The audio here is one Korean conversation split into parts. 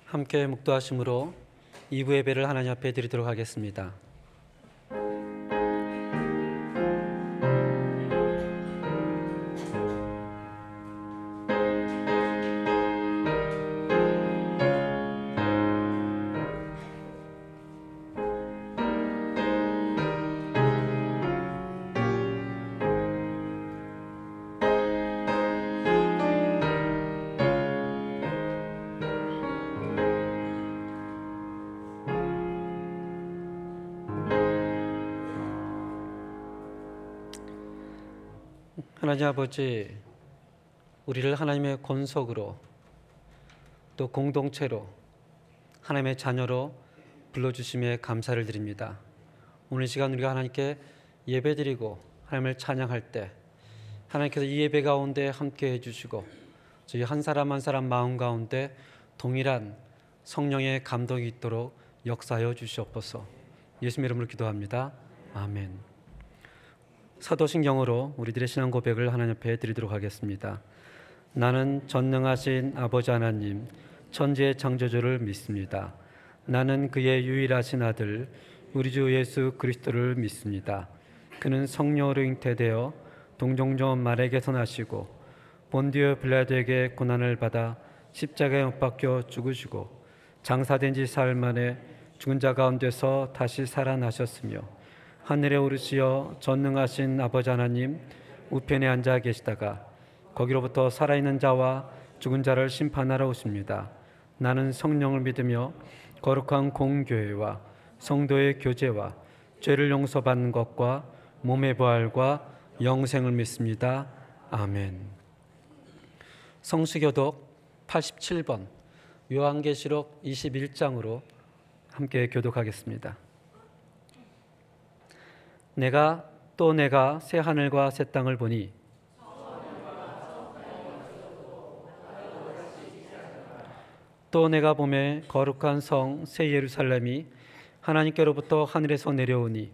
함께 묵도하심으로 2부 예배를 하나님 앞에 드리도록 하겠습니다. 하나님 아버지, 우리를 하나님의 권속으로 또 공동체로 하나님의 자녀로 불러주심에 감사를 드립니다. 오늘 시간 우리가 하나님께 예배드리고 하나님을 찬양할 때 하나님께서 이 예배 가운데 함께 해주시고 저희 한 사람 한 사람 마음 가운데 동일한 성령의 감동이 있도록 역사하여 주시옵소서. 예수님 이름으로 기도합니다. 아멘. 사도신경으로 우리들의 신앙 고백을 하나님 앞에 드리도록 하겠습니다. 나는 전능하신 아버지 하나님 천지의 창조주를 믿습니다. 나는 그의 유일하신 아들 우리 주 예수 그리스도를 믿습니다. 그는 성령으로 잉태되어 동정녀 마리아에게서 나시고 본디오 빌라도에게 고난을 받아 십자가에 못 박혀 죽으시고 장사된 지 사흘 만에 죽은 자 가운데서 다시 살아나셨으며 하늘에 오르시어 전능하신 아버지 하나님 우편에 앉아 계시다가 거기로부터 살아있는 자와 죽은 자를 심판하러 오십니다. 나는 성령을 믿으며 거룩한 공교회와 성도의 교제와 죄를 용서받는 것과 몸의 부활과 영생을 믿습니다. 아멘. 성수교독 87번 요한계시록 21장으로 함께 교독하겠습니다. 내가 새 하늘과 새 땅을 보니 또 내가 보매 거룩한 성 새 예루살렘이 하나님께로부터 하늘에서 내려오니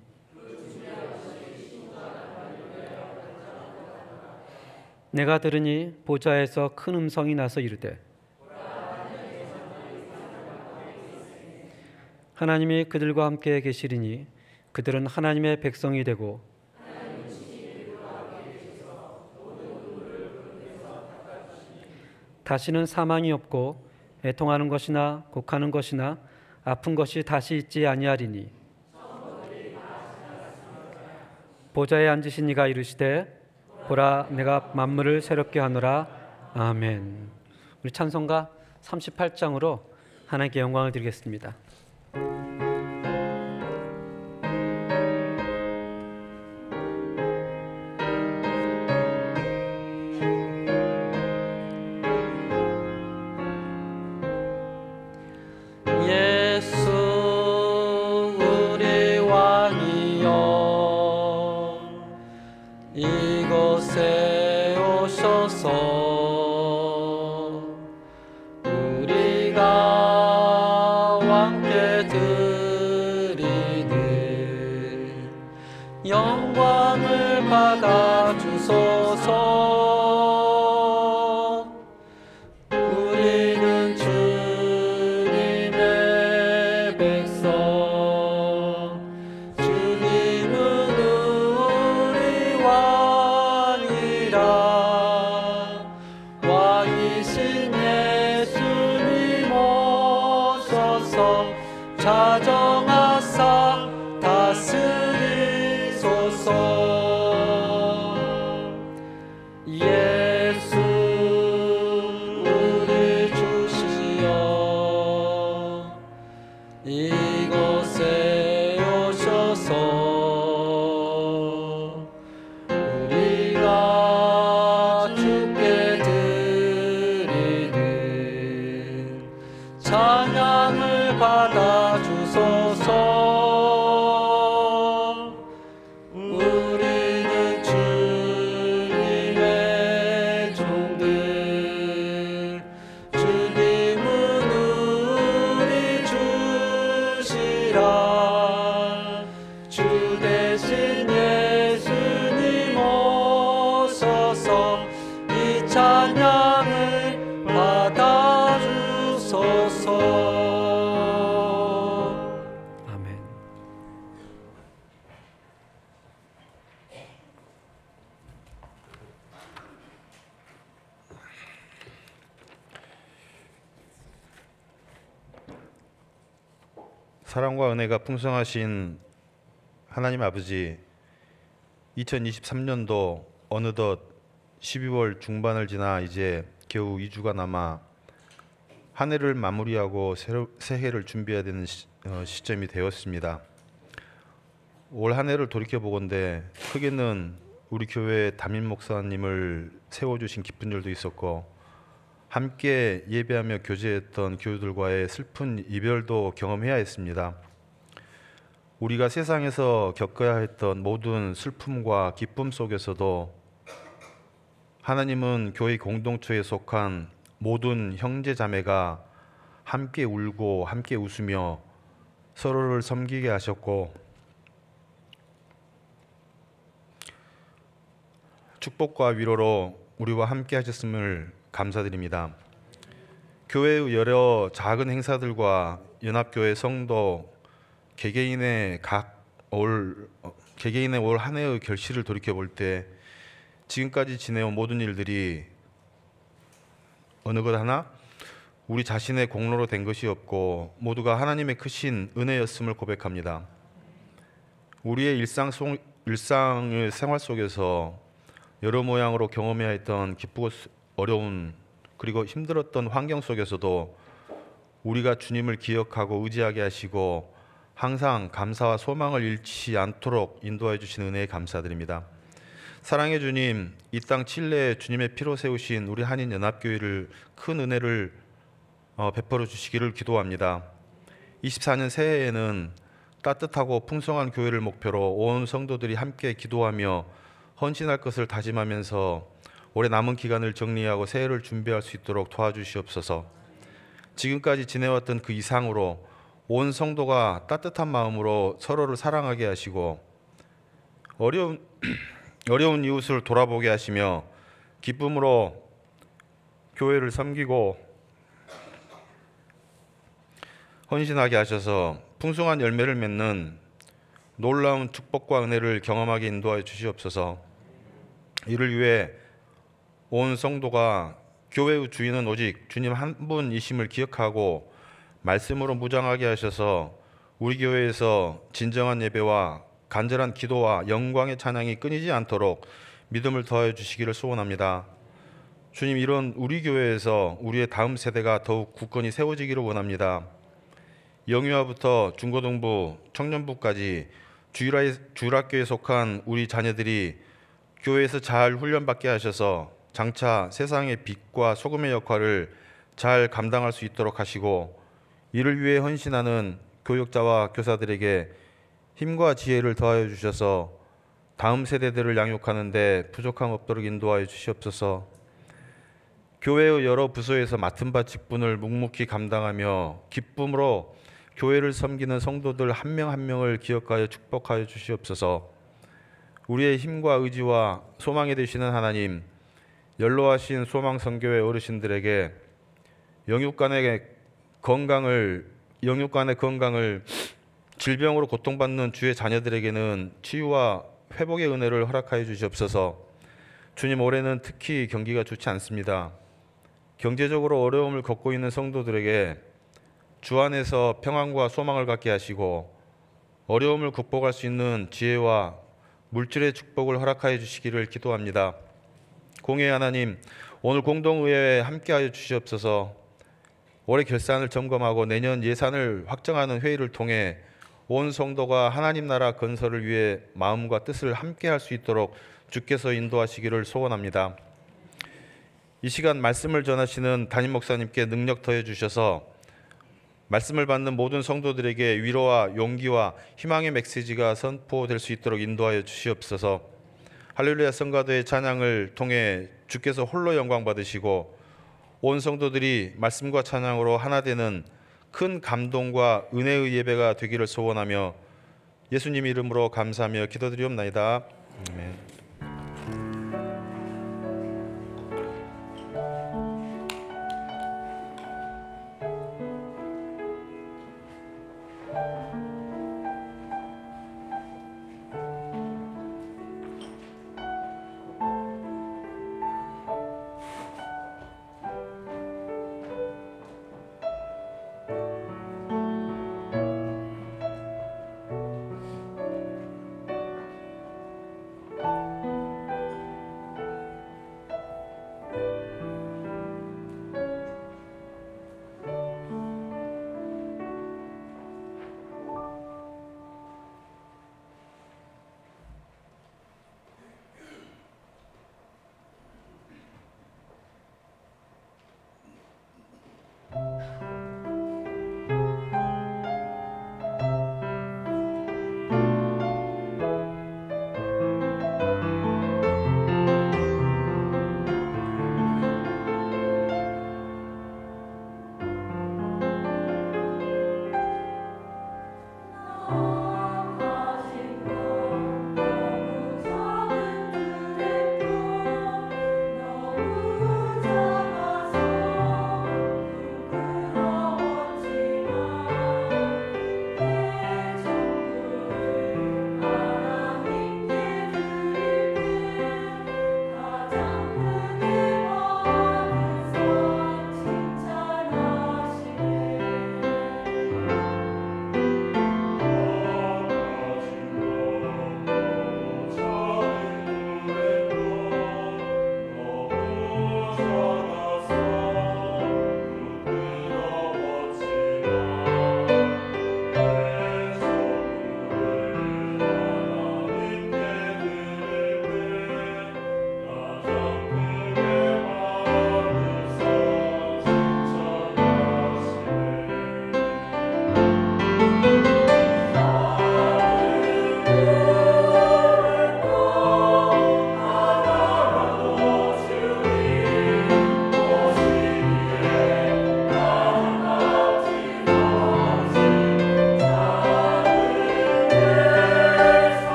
내가 들으니 보좌에서 큰 음성이 나서 이르되 하나님이 그들과 함께 계시리니 그들은 하나님의 백성이 되고 다시는 사망이 없고 애통하는 것이나 곡하는 것이나 아픈 것이 다시 있지 아니하리니 보좌에 앉으신 이가 이르시되 보라 내가 만물을 새롭게 하노라. 아멘. 우리 찬송가 38장으로 하나님께 영광을 드리겠습니다. 이곳에 오셔서 우리가 함께 드리는 영광을 받아 주소서. 우리는 주님의 백성, 주님은 우리 왕이라. 왕이신 예수님 오셔서 자정하사 다스리소서. 예수 우리 주시여 이곳에 오셔서 우리가 주께 드리는 찬양을 받아 주소서. 사랑과 은혜가 풍성하신 하나님 아버지, 2023년도 어느덧 12월 중반을 지나 이제 겨우 2주가 남아 한 해를 마무리하고 새해를 준비해야 되는 시점이 되었습니다. 올 한 해를 돌이켜보건대 크게는 우리 교회 담임 목사님을 세워주신 기쁜 일도 있었고, 함께 예배하며 교제했던 교우들과의 슬픈 이별도 경험해야 했습니다. 우리가 세상에서 겪어야 했던 모든 슬픔과 기쁨 속에서도 하나님은 교회 공동체에 속한 모든 형제 자매가 함께 울고 함께 웃으며 서로를 섬기게 하셨고, 축복과 위로로 우리와 함께 하셨음을 감사드립니다. 교회의 여러 작은 행사들과 연합교회 성도 개개인의 올 한 해의 결실을 돌이켜 볼 때 지금까지 지내온 모든 일들이 어느 것 하나 우리 자신의 공로로 된 것이 없고 모두가 하나님의 크신 은혜였음을 고백합니다. 우리의 일상의 생활 속에서 여러 모양으로 경험해야 했던 기쁘고 어려운 그리고 힘들었던 환경 속에서도 우리가 주님을 기억하고 의지하게 하시고 항상 감사와 소망을 잃지 않도록 인도해 주신 은혜에 감사드립니다. 사랑의 주님, 이 땅 칠레에 주님의 피로 세우신 우리 한인연합교회를 큰 은혜를 베풀어 주시기를 기도합니다. 24년 새해에는 따뜻하고 풍성한 교회를 목표로 온 성도들이 함께 기도하며 헌신할 것을 다짐하면서 올해 남은 기간을 정리하고 새해를 준비할 수 있도록 도와주시옵소서. 지금까지 지내왔던 그 이상으로 온 성도가 따뜻한 마음으로 서로를 사랑하게 하시고 어려운 이웃을 돌아보게 하시며 기쁨으로 교회를 섬기고 헌신하게 하셔서 풍성한 열매를 맺는 놀라운 축복과 은혜를 경험하게 인도하여 주시옵소서. 이를 위해 온 성도가 교회의 주인은 오직 주님 한 분이심을 기억하고 말씀으로 무장하게 하셔서 우리 교회에서 진정한 예배와 간절한 기도와 영광의 찬양이 끊이지 않도록 믿음을 더하여 주시기를 소원합니다. 주님, 이런 우리 교회에서 우리의 다음 세대가 더욱 굳건히 세워지기를 원합니다. 영유아부터 중고등부, 청년부까지 주일학교에 속한 우리 자녀들이 교회에서 잘 훈련받게 하셔서 장차 세상의 빛과 소금의 역할을 잘 감당할 수 있도록 하시고, 이를 위해 헌신하는 교육자와 교사들에게 힘과 지혜를 더하여 주셔서 다음 세대들을 양육하는 데 부족함 없도록 인도하여 주시옵소서. 교회의 여러 부서에서 맡은 바 직분을 묵묵히 감당하며 기쁨으로 교회를 섬기는 성도들 한 명 한 명을 기억하여 축복하여 주시옵소서. 우리의 힘과 의지와 소망이 되시는 하나님, 연로하신 소망선교회 어르신들에게 영육간의 건강을 질병으로 고통받는 주의 자녀들에게는 치유와 회복의 은혜를 허락하여 주시옵소서. 주님, 올해는 특히 경기가 좋지 않습니다. 경제적으로 어려움을 겪고 있는 성도들에게 주 안에서 평안과 소망을 갖게 하시고 어려움을 극복할 수 있는 지혜와 물질의 축복을 허락하여 주시기를 기도합니다. 공의의 하나님, 오늘 공동의회에 함께하여 주시옵소서. 올해 결산을 점검하고 내년 예산을 확정하는 회의를 통해 온 성도가 하나님 나라 건설을 위해 마음과 뜻을 함께할 수 있도록 주께서 인도하시기를 소원합니다. 이 시간 말씀을 전하시는 담임 목사님께 능력 더해 주셔서 말씀을 받는 모든 성도들에게 위로와 용기와 희망의 메시지가 선포될 수 있도록 인도하여 주시옵소서. 할렐루야 성가대의 찬양을 통해 주께서 홀로 영광 받으시고 온 성도들이 말씀과 찬양으로 하나 되는 큰 감동과 은혜의 예배가 되기를 소원하며 예수님 이름으로 감사하며 기도드리옵나이다. 아멘.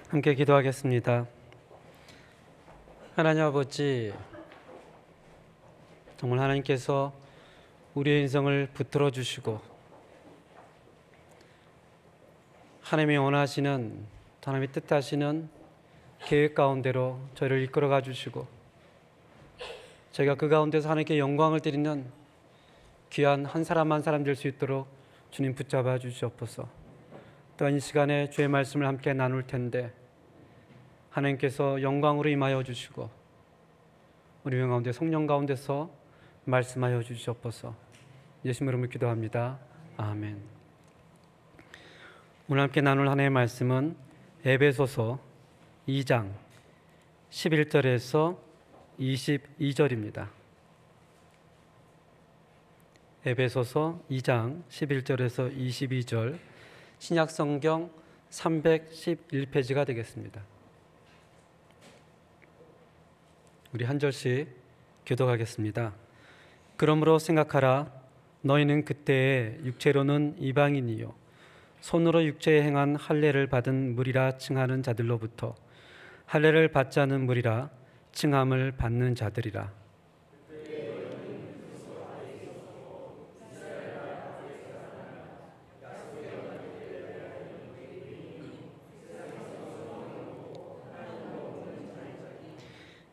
함께 기도하겠습니다. 하나님 아버지, 정말 하나님께서 우리의 인생을 붙들어 주시고 하나님이 원하시는, 하나님이 뜻하시는 계획 가운데로 저희를 이끌어가 주시고 저희가 그 가운데서 하나님께 영광을 드리는 귀한 한 사람 한 사람 될 수 있도록 주님 붙잡아 주시옵소서. 또한 이 시간에 주의 말씀을 함께 나눌 텐데 하나님께서 영광으로 임하여 주시고 우리 가운데 성령 가운데서 말씀하여 주시옵소서. 예수님 이름으로 기도합니다. 아멘. 오늘 함께 나눌 하나님의 말씀은 에베소서 2장 11절에서 22절입니다. 에베소서 2장 11절에서 22절, 신약성경 311페이지가 되겠습니다. 우리 한 절씩 교독하겠습니다. 그러므로 생각하라. 너희는 그때에 육체로는 이방인이요 손으로 육체에 행한 할례를 받은 무리라 칭하는 자들로부터 할례를 받지 않은 무리라 칭함을 받는 자들이라.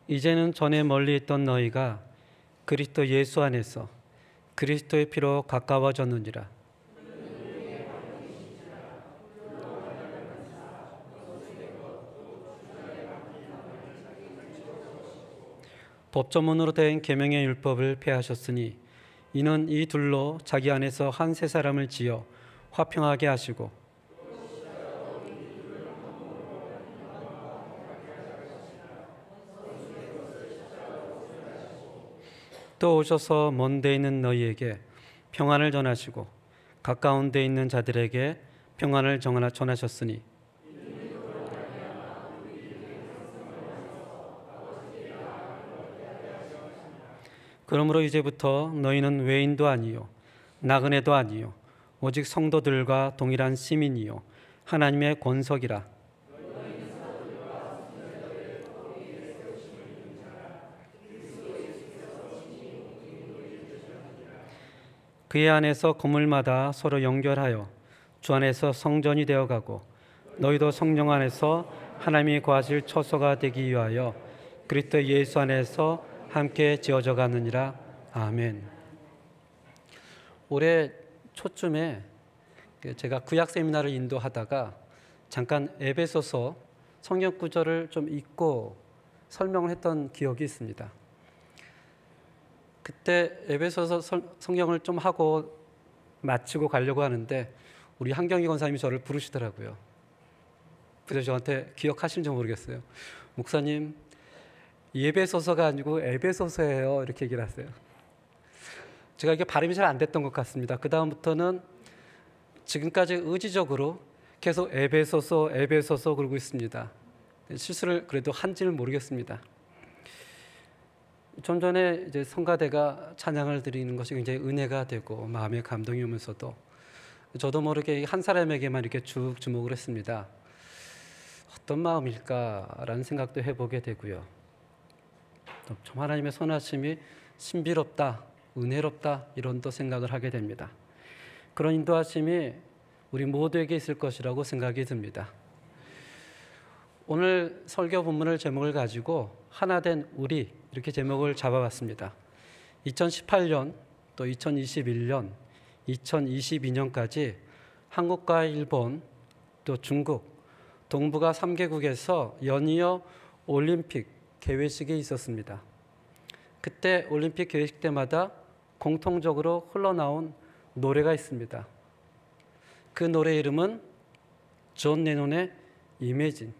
이제는 전에 멀리 있던 너희가 그리스도 예수 안에서 그리스도의 피로 가까워졌느니라. 법조문으로 된 계명의 율법을 폐하셨으니 이는 이 둘로 자기 안에서 한 세 사람을 지어 화평하게 하시고 또 오셔서 먼 데 있는 너희에게 평안을 전하시고 가까운 데 있는 자들에게 평안을 전하셨으니 그러므로 이제부터 너희는 외인도 아니요 나그네도 아니요 오직 성도들과 동일한 시민이요 하나님의 권석이라. 그의 안에서 건물마다 서로 연결하여 주 안에서 성전이 되어가고 너희도 성령 안에서 하나님이 거하실 처소가 되기 위하여 그리스도 예수 안에서 함께 지어져 가느니라. 아멘. 올해 초쯤에 제가 구약 세미나를 인도하다가 잠깐 에베소서 성경 구절을 좀 읽고 설명을 했던 기억이 있습니다. 그때 에베소서 성경을 좀 하고 마치고 가려고 하는데 우리 한경희 권사님이 저를 부르시더라고요. 그래서 저한테 기억하시는지 모르겠어요. 목사님, 예배소서가 아니고 에베소서예요. 이렇게 얘기를 하세요. 제가 이게 발음이 잘 안 됐던 것 같습니다. 그 다음부터는 지금까지 의지적으로 계속 에베소서, 에베소서 그러고 있습니다. 실수를 그래도 한지는 모르겠습니다. 좀 전에 이제 성가대가 찬양을 드리는 것이 굉장히 은혜가 되고 마음에 감동이 오면서도 저도 모르게 한 사람에게만 이렇게 쭉 주목을 했습니다. 어떤 마음일까라는 생각도 해보게 되고요. 좀 하나님의 선하심이 신비롭다, 은혜롭다 이런 또 생각을 하게 됩니다. 그런 인도하심이 우리 모두에게 있을 것이라고 생각이 듭니다. 오늘 설교 본문을 제목을 가지고 하나된 우리 이렇게 제목을 잡아봤습니다. 2018년 또 2021년 2022년까지 한국과 일본 또 중국 동북아 3개국에서 연이어 올림픽 개회식이 있었습니다. 그때 올림픽 개회식 때마다 공통적으로 흘러나온 노래가 있습니다. 그 노래 이름은 존 레논의 이매진.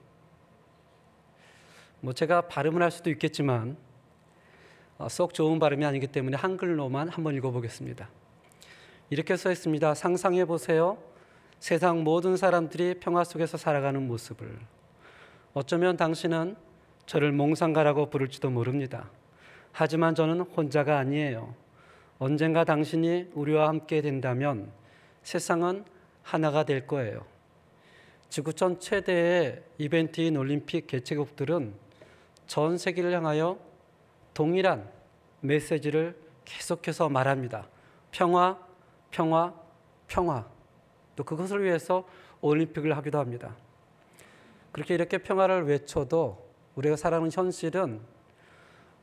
제가 발음을 할 수도 있겠지만 썩 좋은 발음이 아니기 때문에 한글로만 한번 읽어보겠습니다. 이렇게 써 있습니다. 상상해 보세요. 세상 모든 사람들이 평화 속에서 살아가는 모습을. 어쩌면 당신은 저를 몽상가라고 부를지도 모릅니다. 하지만 저는 혼자가 아니에요. 언젠가 당신이 우리와 함께 된다면 세상은 하나가 될 거예요. 지구촌 최대의 이벤트인 올림픽 개최국들은 전 세계를 향하여 동일한 메시지를 계속해서 말합니다. 평화, 평화, 평화. 또 그것을 위해서 올림픽을 하기도 합니다. 그렇게 이렇게 평화를 외쳐도 우리가 살아가는 현실은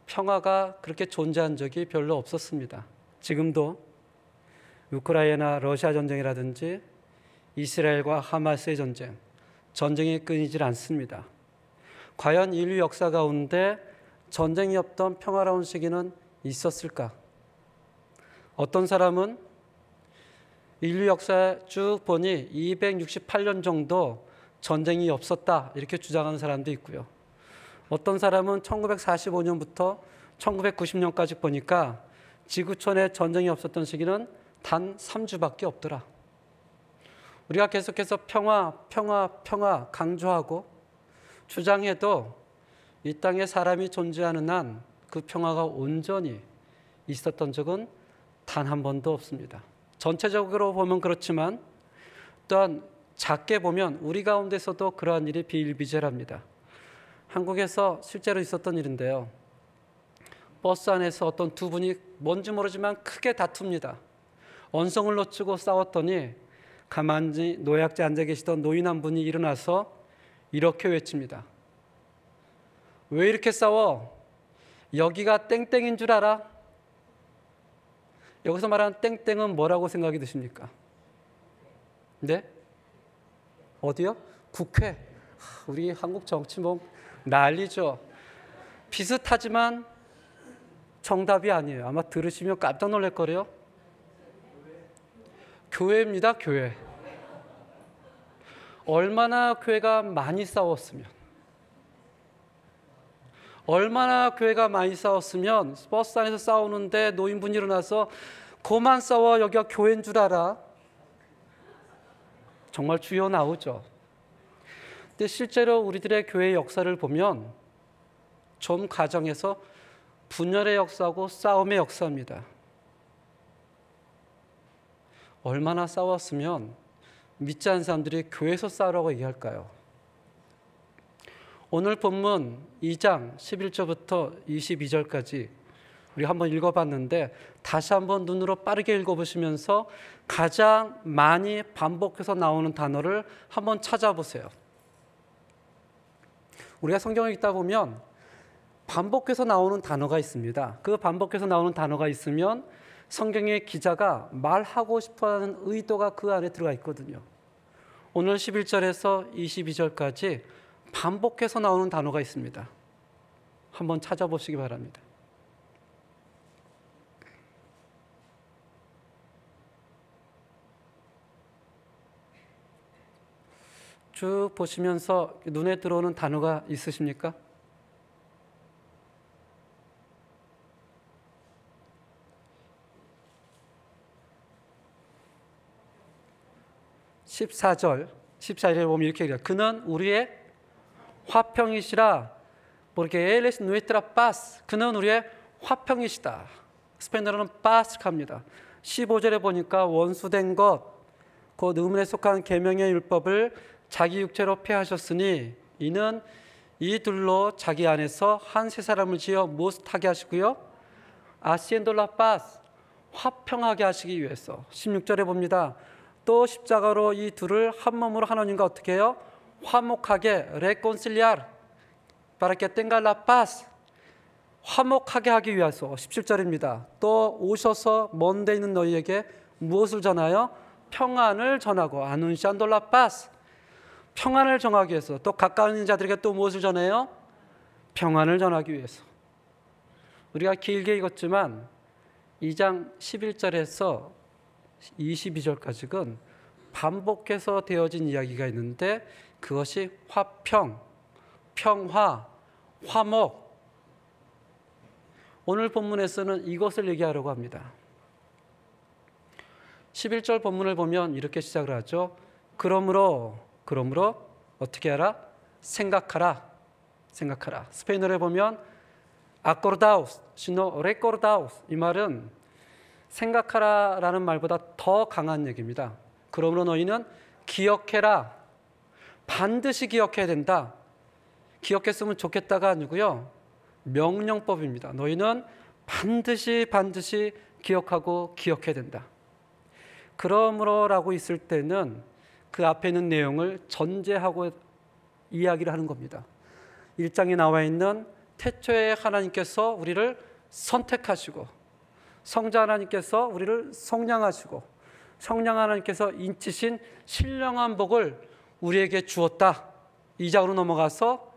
평화가 그렇게 존재한 적이 별로 없었습니다. 지금도 우크라이나 러시아 전쟁이라든지 이스라엘과 하마스의 전쟁이 끊이질 않습니다. 과연 인류 역사 가운데 전쟁이 없던 평화로운 시기는 있었을까? 어떤 사람은 인류 역사 쭉 보니 268년 정도 전쟁이 없었다 이렇게 주장하는 사람도 있고요. 어떤 사람은 1945년부터 1990년까지 보니까 지구촌에 전쟁이 없었던 시기는 단 3주밖에 없더라. 우리가 계속해서 평화, 평화, 평화 강조하고 주장해도 이 땅에 사람이 존재하는 한 그 평화가 온전히 있었던 적은 단 한 번도 없습니다. 전체적으로 보면 그렇지만 또한 작게 보면 우리 가운데서도 그러한 일이 비일비재랍니다. 한국에서 실제로 있었던 일인데요. 버스 안에서 어떤 두 분이 뭔지 모르지만 크게 다툽니다. 언성을 놓치고 싸웠더니 가만히 노약자에 앉아 계시던 노인 한 분이 일어나서 이렇게 외칩니다. 왜 이렇게 싸워? 여기가 땡땡인 줄 알아? 여기서 말하는 땡땡은 뭐라고 생각이 드십니까? 네? 어디요? 국회. 우리 한국 정치 난리죠. 비슷하지만 정답이 아니에요. 아마 들으시면 깜짝 놀랄 거래요. 교회입니다. 교회. 얼마나 교회가 많이 싸웠으면 버스 안에서 싸우는데 노인분이 일어나서 그만 싸워 여기가 교회인 줄 알아. 정말 주여 나오죠. 근데 실제로 우리들의 교회 역사를 보면 좀 가정에서 분열의 역사고 싸움의 역사입니다. 얼마나 싸웠으면 믿지 않는 사람들이 교회에서 싸우라고 얘기할까요? 오늘 본문 2장 11절부터 22절까지 우리 한번 읽어봤는데 다시 한번 눈으로 빠르게 읽어보시면서 가장 많이 반복해서 나오는 단어를 한번 찾아보세요. 우리가 성경을 읽다 보면 반복해서 나오는 단어가 있습니다. 그 반복해서 나오는 단어가 있으면 성경의 기자가 말하고 싶어하는 의도가 그 안에 들어가 있거든요. 오늘 11절에서 22절까지 반복해서 나오는 단어가 있습니다. 한번 찾아보시기 바랍니다. 쭉 보시면서 눈에 들어오는 단어가 있으십니까? 14절에 보면 이렇게 얘기해요. 그는 우리의 화평이시라. porque él es nuestra paz. 그는 우리의 화평이시다. 스페인어로는 paz를 합니다. 15절에 보니까 원수된 것, 곧 의문에 속한 계명의 율법을 자기 육체로 폐하셨으니 이는 이 둘로 자기 안에서 한 세 사람을 지어 무엇을 하게 하시고요? haciendo la paz, 화평하게 하시기 위해서. 16절에 봅니다. 또 십자가로 이 둘을 한 몸으로 하나님과 어떻게 해요? 화목하게 reconciliar para que tenga la paz, 화목하게 하기 위해서. 17절입니다. 또 오셔서 먼 데 있는 너희에게 무엇을 전하여? 평안을 전하고 anunciando la paz, 평안을 정하기 위해서. 또 가까이 있는 자들에게 또 무엇을 전해요? 평안을 전하기 위해서. 우리가 길게 읽었지만 2장 11절에서 22절까지는 반복해서 되어진 이야기가 있는데 그것이 화평, 평화, 화목. 오늘 본문에서는 이것을 얘기하려고 합니다. 11절 본문을 보면 이렇게 시작을 하죠. 그러므로 어떻게 하라? 생각하라. 스페인어로 보면 acordaos, sino recordaos. 이 말은 생각하라라는 말보다 더 강한 얘기입니다. 그러므로 너희는 기억해라. 반드시 기억해야 된다. 기억했으면 좋겠다가 아니고요. 명령법입니다. 너희는 반드시 기억하고 기억해야 된다. 그러므로라고 있을 때는 그 앞에 있는 내용을 전제하고 이야기를 하는 겁니다. 1장에 나와 있는 태초에 하나님께서 우리를 선택하시고 성자 하나님께서 우리를 성량하시고 성령 하나님께서 인치신 신령한 복을 우리에게 주었다. 2장으로 넘어가서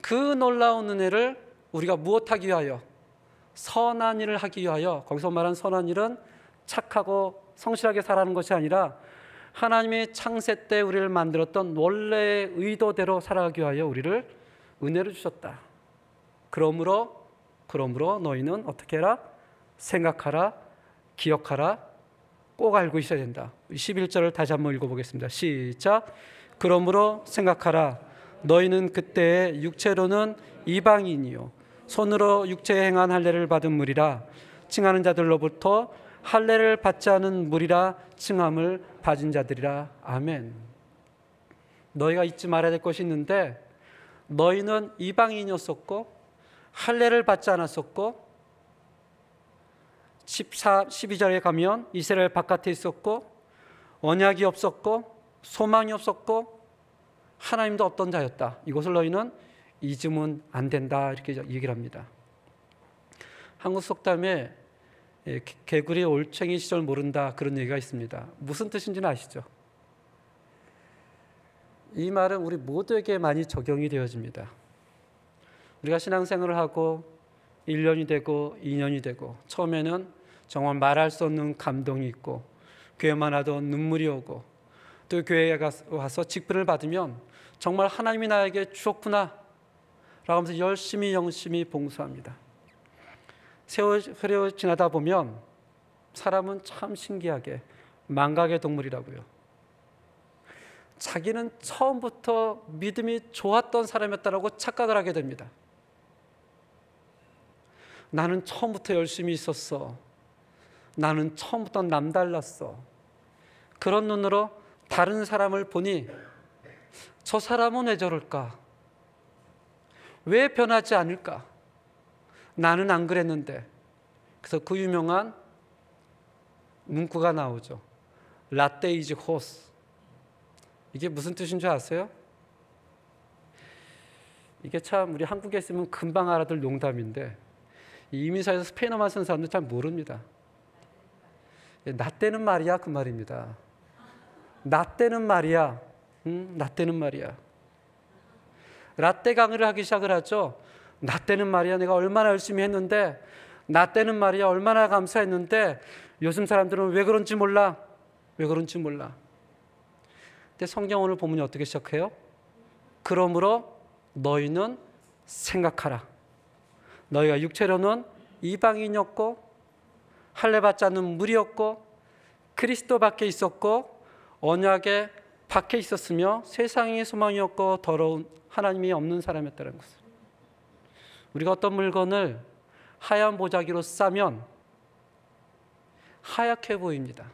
그 놀라운 은혜를 우리가 무엇하기 위하여? 선한 일을 하기 위하여. 거기서 말한 선한 일은 착하고 성실하게 살아가는 것이 아니라 하나님의 창세 때 우리를 만들었던 원래의 의도대로 살아가기 위하여 우리를 은혜를 주셨다. 그러므로 너희는 어떻게 해라? 생각하라, 기억하라, 꼭 알고 있어야 된다. 11절을 다시 한번 읽어보겠습니다. 시작. 그러므로 생각하라. 너희는 그때 육체로는 이방인이요 손으로 육체에 행한 할례를 받은 무리라 칭하는 자들로부터 할례를 받지 않은 무리라 칭함을 받은 자들이라. 아멘. 너희가 잊지 말아야 될 것이 있는데 너희는 이방인이었었고 할례를 받지 않았었고 12절에 가면 이스라엘 바깥에 있었고 언약이 없었고 소망이 없었고 하나님도 없던 자였다. 이것을 너희는 잊으면 안 된다. 이렇게 얘기를 합니다. 한국 속담에 개구리 올챙이 시절 모른다 그런 얘기가 있습니다. 무슨 뜻인지는 아시죠? 이 말은 우리 모두에게 많이 적용이 되어집니다. 우리가 신앙생활을 하고 1년이 되고 2년이 되고 처음에는 정말 말할 수 없는 감동이 있고 교회만 와도 눈물이 오고 또 교회에 와서 직분을 받으면 정말 하나님이 나에게 주었구나 라고 하면서 열심히 봉사합니다. 세월이 지나다 보면 사람은 참 신기하게 망각의 동물이라고요. 자기는 처음부터 믿음이 좋았던 사람이었다라고 착각을 하게 됩니다. 나는 처음부터 열심히 있었어. 나는 처음부터 남달랐어. 그런 눈으로 다른 사람을 보니 저 사람은 왜 저럴까? 왜 변하지 않을까? 나는 안 그랬는데. 그래서 그 유명한 문구가 나오죠. 라떼 이즈 호스. 이게 무슨 뜻인 줄 아세요? 이게 참 우리 한국에 있으면 금방 알아들 농담인데 이민사에서 스페인어만 쓰는 사람들 잘 모릅니다. 나 때는 말이야 그 말입니다. 나 때는 말이야. 나 때는 말이야. 라떼 강의를 하기 시작을 하죠. 나 때는 말이야 내가 얼마나 열심히 했는데 나 때는 말이야 얼마나 감사했는데 요즘 사람들은 왜 그런지 몰라. 근데 성경 오늘 본문이 어떻게 시작해요? 그러므로 너희는 생각하라. 너희가 육체로는 이방인이었고 할례 받지 않는 무리였고 그리스도 밖에 있었고 언약의 밖에 있었으며 세상에 소망이 없고 더러운 하나님이 없는 사람이었다는 것을. 우리가 어떤 물건을 하얀 보자기로 싸면 하얗게 보입니다.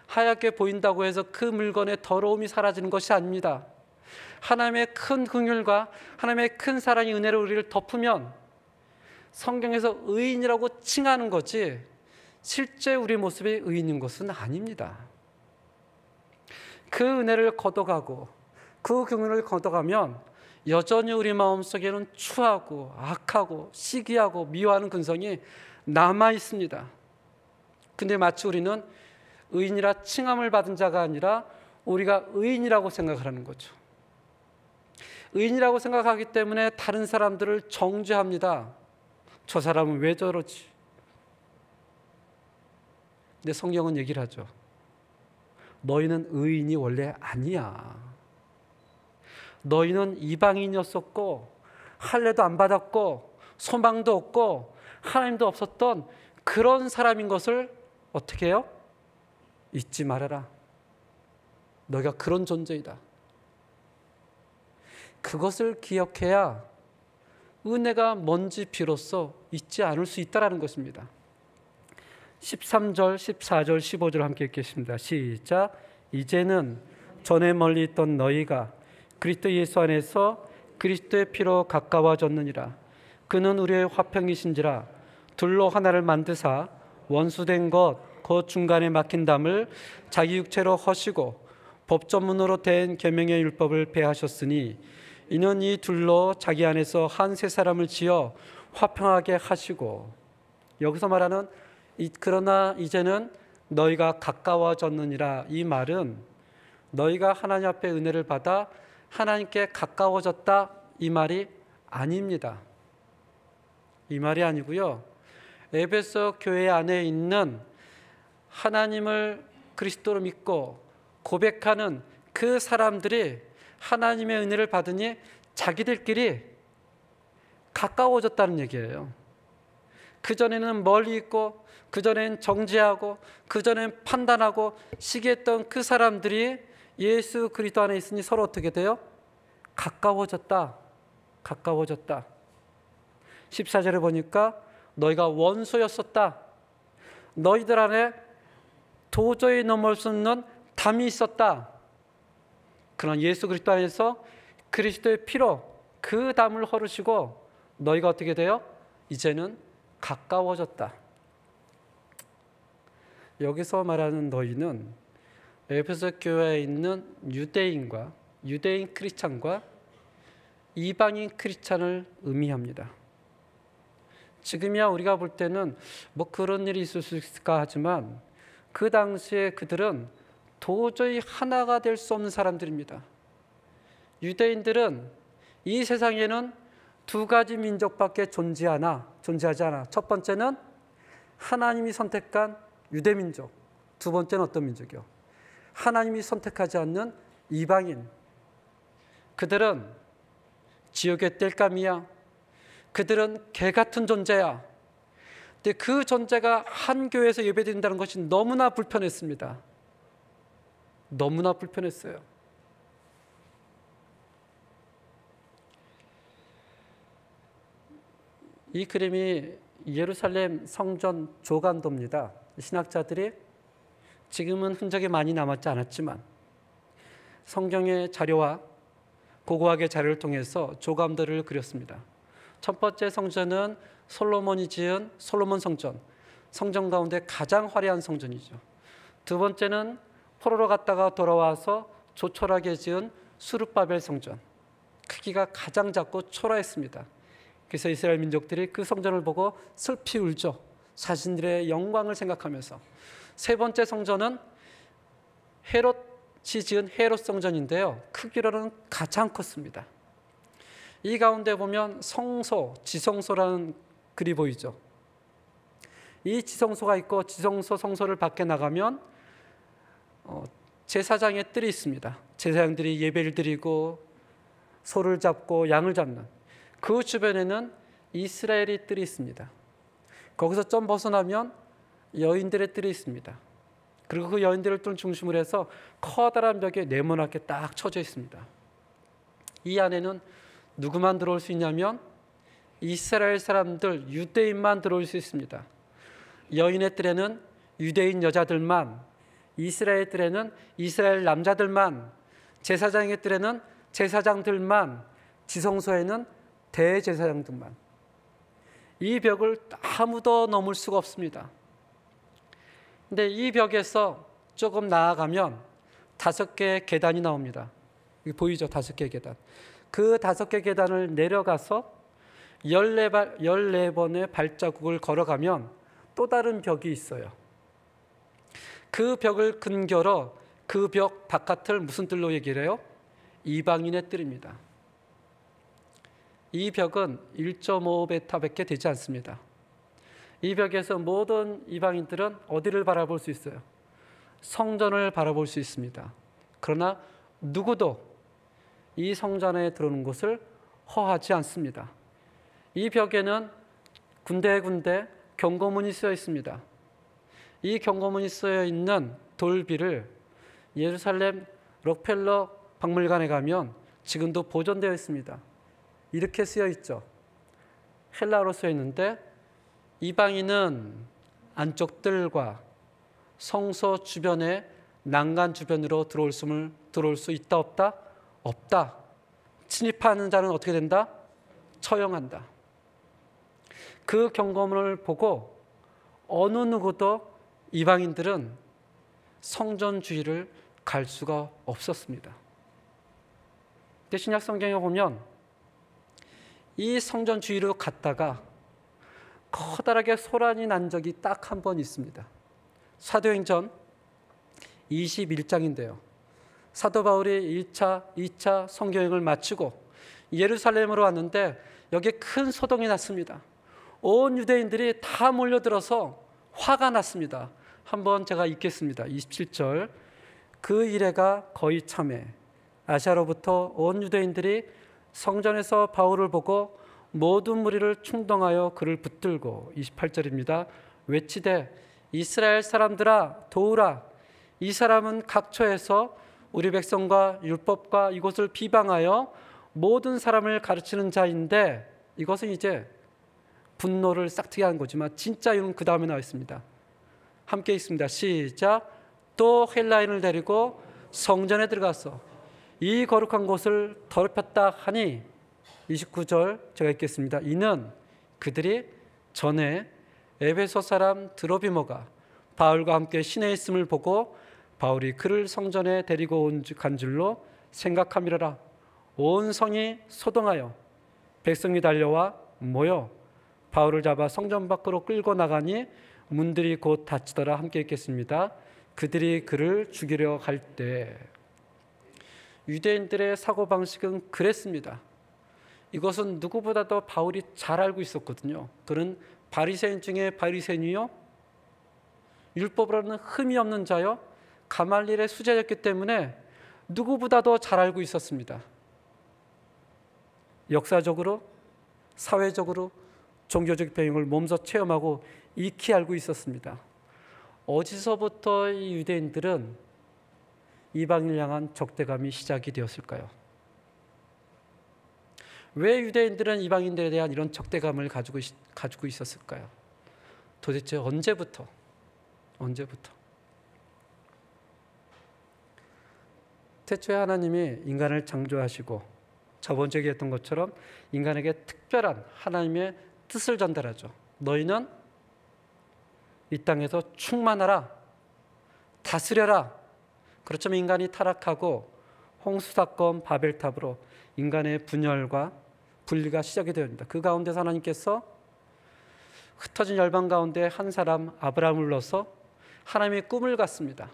하얗게 보인다고 해서 그 물건의 더러움이 사라지는 것이 아닙니다. 하나님의 큰 긍휼과 하나님의 큰 사랑이 은혜로 우리를 덮으면 성경에서 의인이라고 칭하는 거지 실제 우리 모습이 의인인 것은 아닙니다. 그 은혜를 걷어가고 그 긍휼을 걷어가면 여전히 우리 마음속에는 추하고 악하고 시기하고 미워하는 근성이 남아 있습니다. 근데 마치 우리는 의인이라 칭함을 받은 자가 아니라 우리가 의인이라고 생각을 하는 거죠. 의인이라고 생각하기 때문에 다른 사람들을 정죄합니다. 저 사람은 왜 저러지? 근데 성경은 얘기를 하죠. 너희는 의인이 원래 아니야. 너희는 이방인이었었고 할례도 안 받았고 소망도 없고 하나님도 없었던 그런 사람인 것을 어떻게 해요? 잊지 말아라. 너희가 그런 존재이다. 그것을 기억해야 은혜가 뭔지 비로소 잊지 않을 수 있다는 것입니다. 13절, 14절, 15절 함께 읽겠습니다. 시작. 이제는 전에 멀리 있던 너희가 그리스도 예수 안에서 그리스도의 피로 가까워졌느니라. 그는 우리의 화평이신지라. 둘로 하나를 만드사 원수된 것 그 중간에 막힌 담을 자기 육체로 허시고 법전문으로 된 계명의 율법을 폐하셨으니 이는 이 둘로 자기 안에서 한 세 사람을 지어 화평하게 하시고. 여기서 말하는 그러나 이제는 너희가 가까워졌느니라, 이 말은 너희가 하나님 앞에 은혜를 받아 하나님께 가까워졌다 이 말이 아닙니다. 이 말이 아니고요, 에베소 교회 안에 있는 하나님을 그리스도로 믿고 고백하는 그 사람들이 하나님의 은혜를 받으니 자기들끼리 가까워졌다는 얘기예요. 그전에는 멀리 있고 그전엔 정죄하고 그전엔 판단하고 시기했던 그 사람들이 예수 그리스도 안에 있으니 서로 어떻게 돼요? 가까워졌다. 가까워졌다. 14절에 보니까 너희가 원수였었다. 너희들 안에 도저히 넘을 수 없는 담이 있었다. 그런 예수 그리스도 안에서 그리스도의 피로 그 담을 헐으시고 너희가 어떻게 돼요? 이제는 가까워졌다. 여기서 말하는 너희는 에베소 교회에 있는 유대인과 유대인 크리스찬과 이방인 크리스찬을 의미합니다. 지금이야 우리가 볼 때는 뭐 그런 일이 있을 수 있을까 하지만 그 당시에 그들은 도저히 하나가 될 수 없는 사람들입니다. 유대인들은 이 세상에는 두 가지 민족밖에 존재하지 않아. 첫 번째는 하나님이 선택한 유대민족, 두 번째는 어떤 민족이요? 하나님이 선택하지 않는 이방인. 그들은 지옥의 땔감이야. 그들은 개 같은 존재야. 근데 그 존재가 한 교회에서 예배드린다는 것이 너무나 불편했습니다. 너무나 불편했어요. 이 그림이 예루살렘 성전 조간도입니다. 신학자들이 지금은 흔적이 많이 남았지 않았지만 성경의 자료와 고고학의 자료를 통해서 조감도를 그렸습니다. 첫 번째 성전은 솔로몬이 지은 솔로몬 성전, 성전 가운데 가장 화려한 성전이죠. 두 번째는 포로로 갔다가 돌아와서 조촐하게 지은 수르바벨 성전, 크기가 가장 작고 초라했습니다. 그래서 이스라엘 민족들이 그 성전을 보고 슬피 울죠. 자신들의 영광을 생각하면서. 세 번째 성전은 헤롯이 지은 헤롯 성전인데요, 크기로는 가장 컸습니다. 이 가운데 보면 성소, 지성소라는 글이 보이죠. 이 지성소가 있고 지성소 성소를 밖에 나가면 제사장의 뜰이 있습니다. 제사장들이 예배를 드리고 소를 잡고 양을 잡는 그 주변에는 이스라엘의 뜰이 있습니다. 거기서 좀 벗어나면 여인들의 뜰이 있습니다. 그리고 그 여인들을 중심으로 해서 커다란 벽에 네모나게 딱 쳐져 있습니다. 이 안에는 누구만 들어올 수 있냐면 이스라엘 사람들, 유대인만 들어올 수 있습니다. 여인의 뜰에는 유대인 여자들만, 이스라엘 뜰에는 이스라엘 남자들만, 제사장의 뜰에는 제사장들만, 지성소에는 대제사장들만. 이 벽을 아무도 넘을 수가 없습니다. 근데 이 벽에서 조금 나아가면 5개의 계단이 나옵니다. 여기 보이죠? 5개의 계단. 그 5개 계단을 내려가서 14번의 발자국을 걸어가면 또 다른 벽이 있어요. 그 벽을 근결어 그 벽 바깥을 무슨 뜰로 얘기를 해요? 이방인의 뜰입니다. 이 벽은 1.5베타밖에 되지 않습니다. 이 벽에서 모든 이방인들은 어디를 바라볼 수 있어요? 성전을 바라볼 수 있습니다. 그러나 누구도 이 성전에 들어오는 것을 허하지 않습니다. 이 벽에는 군데군데 경고문이 쓰여 있습니다. 이 경고문이 쓰여 있는 돌비를 예루살렘 록펠러 박물관에 가면 지금도 보존되어 있습니다. 이렇게 쓰여 있죠. 헬라어로 쓰여 있는데 이방인은 안쪽 뜰과 성소 주변의 난간 주변으로 들어올 수 있다 없다? 없다. 침입하는 자는 어떻게 된다? 처형한다. 그 경고문을 보고 어느 누구도 이방인들은 성전 주위를 갈 수가 없었습니다. 근데 신약 성경에 보면 이 성전 주위로 갔다가 커다랗게 소란이 난 적이 딱 한 번 있습니다. 사도행전 21장인데요. 사도 바울이 1차, 2차 성교행을 마치고 예루살렘으로 왔는데 여기에 큰 소동이 났습니다. 온 유대인들이 다 몰려들어서 화가 났습니다. 한번 제가 읽겠습니다. 27절. 그 이래가 거의 참에 아시아로부터 온 유대인들이 성전에서 바울을 보고 모든 무리를 충동하여 그를 붙들고 28절입니다. 외치되 이스라엘 사람들아 도우라. 이 사람은 각처에서 우리 백성과 율법과 이곳을 비방하여 모든 사람을 가르치는 자인데, 이것은 이제 분노를 싹트게 하는 거지만 진짜 이유는 그 다음에 나와 있습니다. 함께 있습니다. 시작. 또 헬라인을 데리고 성전에 들어가서 이 거룩한 곳을 더럽혔다 하니 29절 제가 읽겠습니다. 이는 그들이 전에 에베소 사람 드로비모가 바울과 함께 시내에 있음을 보고 바울이 그를 성전에 데리고 간 줄로 생각함이라라. 온 성이 소동하여 백성이 달려와 모여 바울을 잡아 성전 밖으로 끌고 나가니 문들이 곧 닫히더라. 함께 읽겠습니다. 그들이 그를 죽이려 할 때. 유대인들의 사고방식은 그랬습니다. 이것은 누구보다도 바울이 잘 알고 있었거든요. 그는 바리새인 중에 바리새인이요, 율법으로는 흠이 없는 자요, 가말리엘의 수제였기 때문에 누구보다도 잘 알고 있었습니다. 역사적으로, 사회적으로, 종교적 배경을 몸소 체험하고 익히 알고 있었습니다. 어디서부터 이 유대인들은 이방인을 향한 적대감이 시작이 되었을까요? 왜 유대인들은 이방인들에 대한 이런 적대감을 가지고 있었을까요? 도대체 언제부터? 태초에 하나님이 인간을 창조하시고 저번 주에 얘기했던 것처럼 인간에게 특별한 하나님의 뜻을 전달하죠. 너희는 이 땅에서 충만하라, 다스려라. 그렇지만 인간이 타락하고 홍수사건, 바벨탑으로 인간의 분열과 분리가 시작이 되었습니다. 그 가운데서 하나님께서 흩어진 열방 가운데 한 사람 아브라함을 불러서 하나님의 꿈을 갖습니다.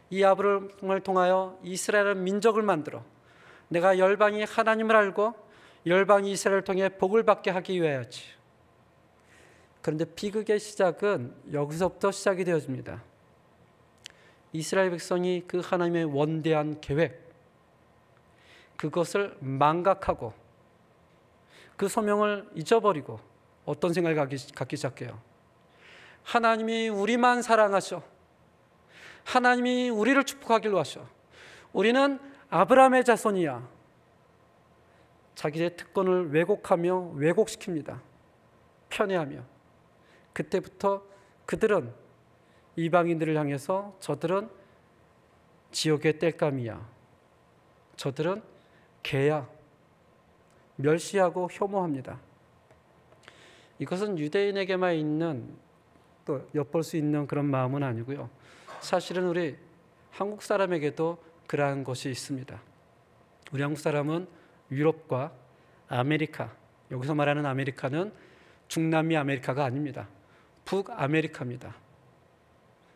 이 아브라함을 통하여 이스라엘 민족을 만들어 내가 열방이 하나님을 알고 열방이 이스라엘을 통해 복을 받게 하기 위하여지. 그런데 비극의 시작은 여기서부터 시작이 되어집니다. 이스라엘 백성이 그 하나님의 원대한 계획, 그것을 망각하고 그 소명을 잊어버리고 어떤 생각을 갖기 시작해요. 하나님이 우리만 사랑하셔, 하나님이 우리를 축복하기로 하셔. 우리는 아브라함의 자손이야. 자기의 특권을 왜곡하며 왜곡시킵니다. 편애하며. 그때부터 그들은 이방인들을 향해서 저들은 지옥의 땔감이야, 저들은 개야, 멸시하고 혐오합니다. 이것은 유대인에게만 있는, 또 엿볼 수 있는 그런 마음은 아니고요. 사실은 우리 한국 사람에게도 그러한 것이 있습니다. 우리 한국 사람은 유럽과 아메리카, 여기서 말하는 아메리카는 중남미 아메리카가 아닙니다. 북아메리카입니다.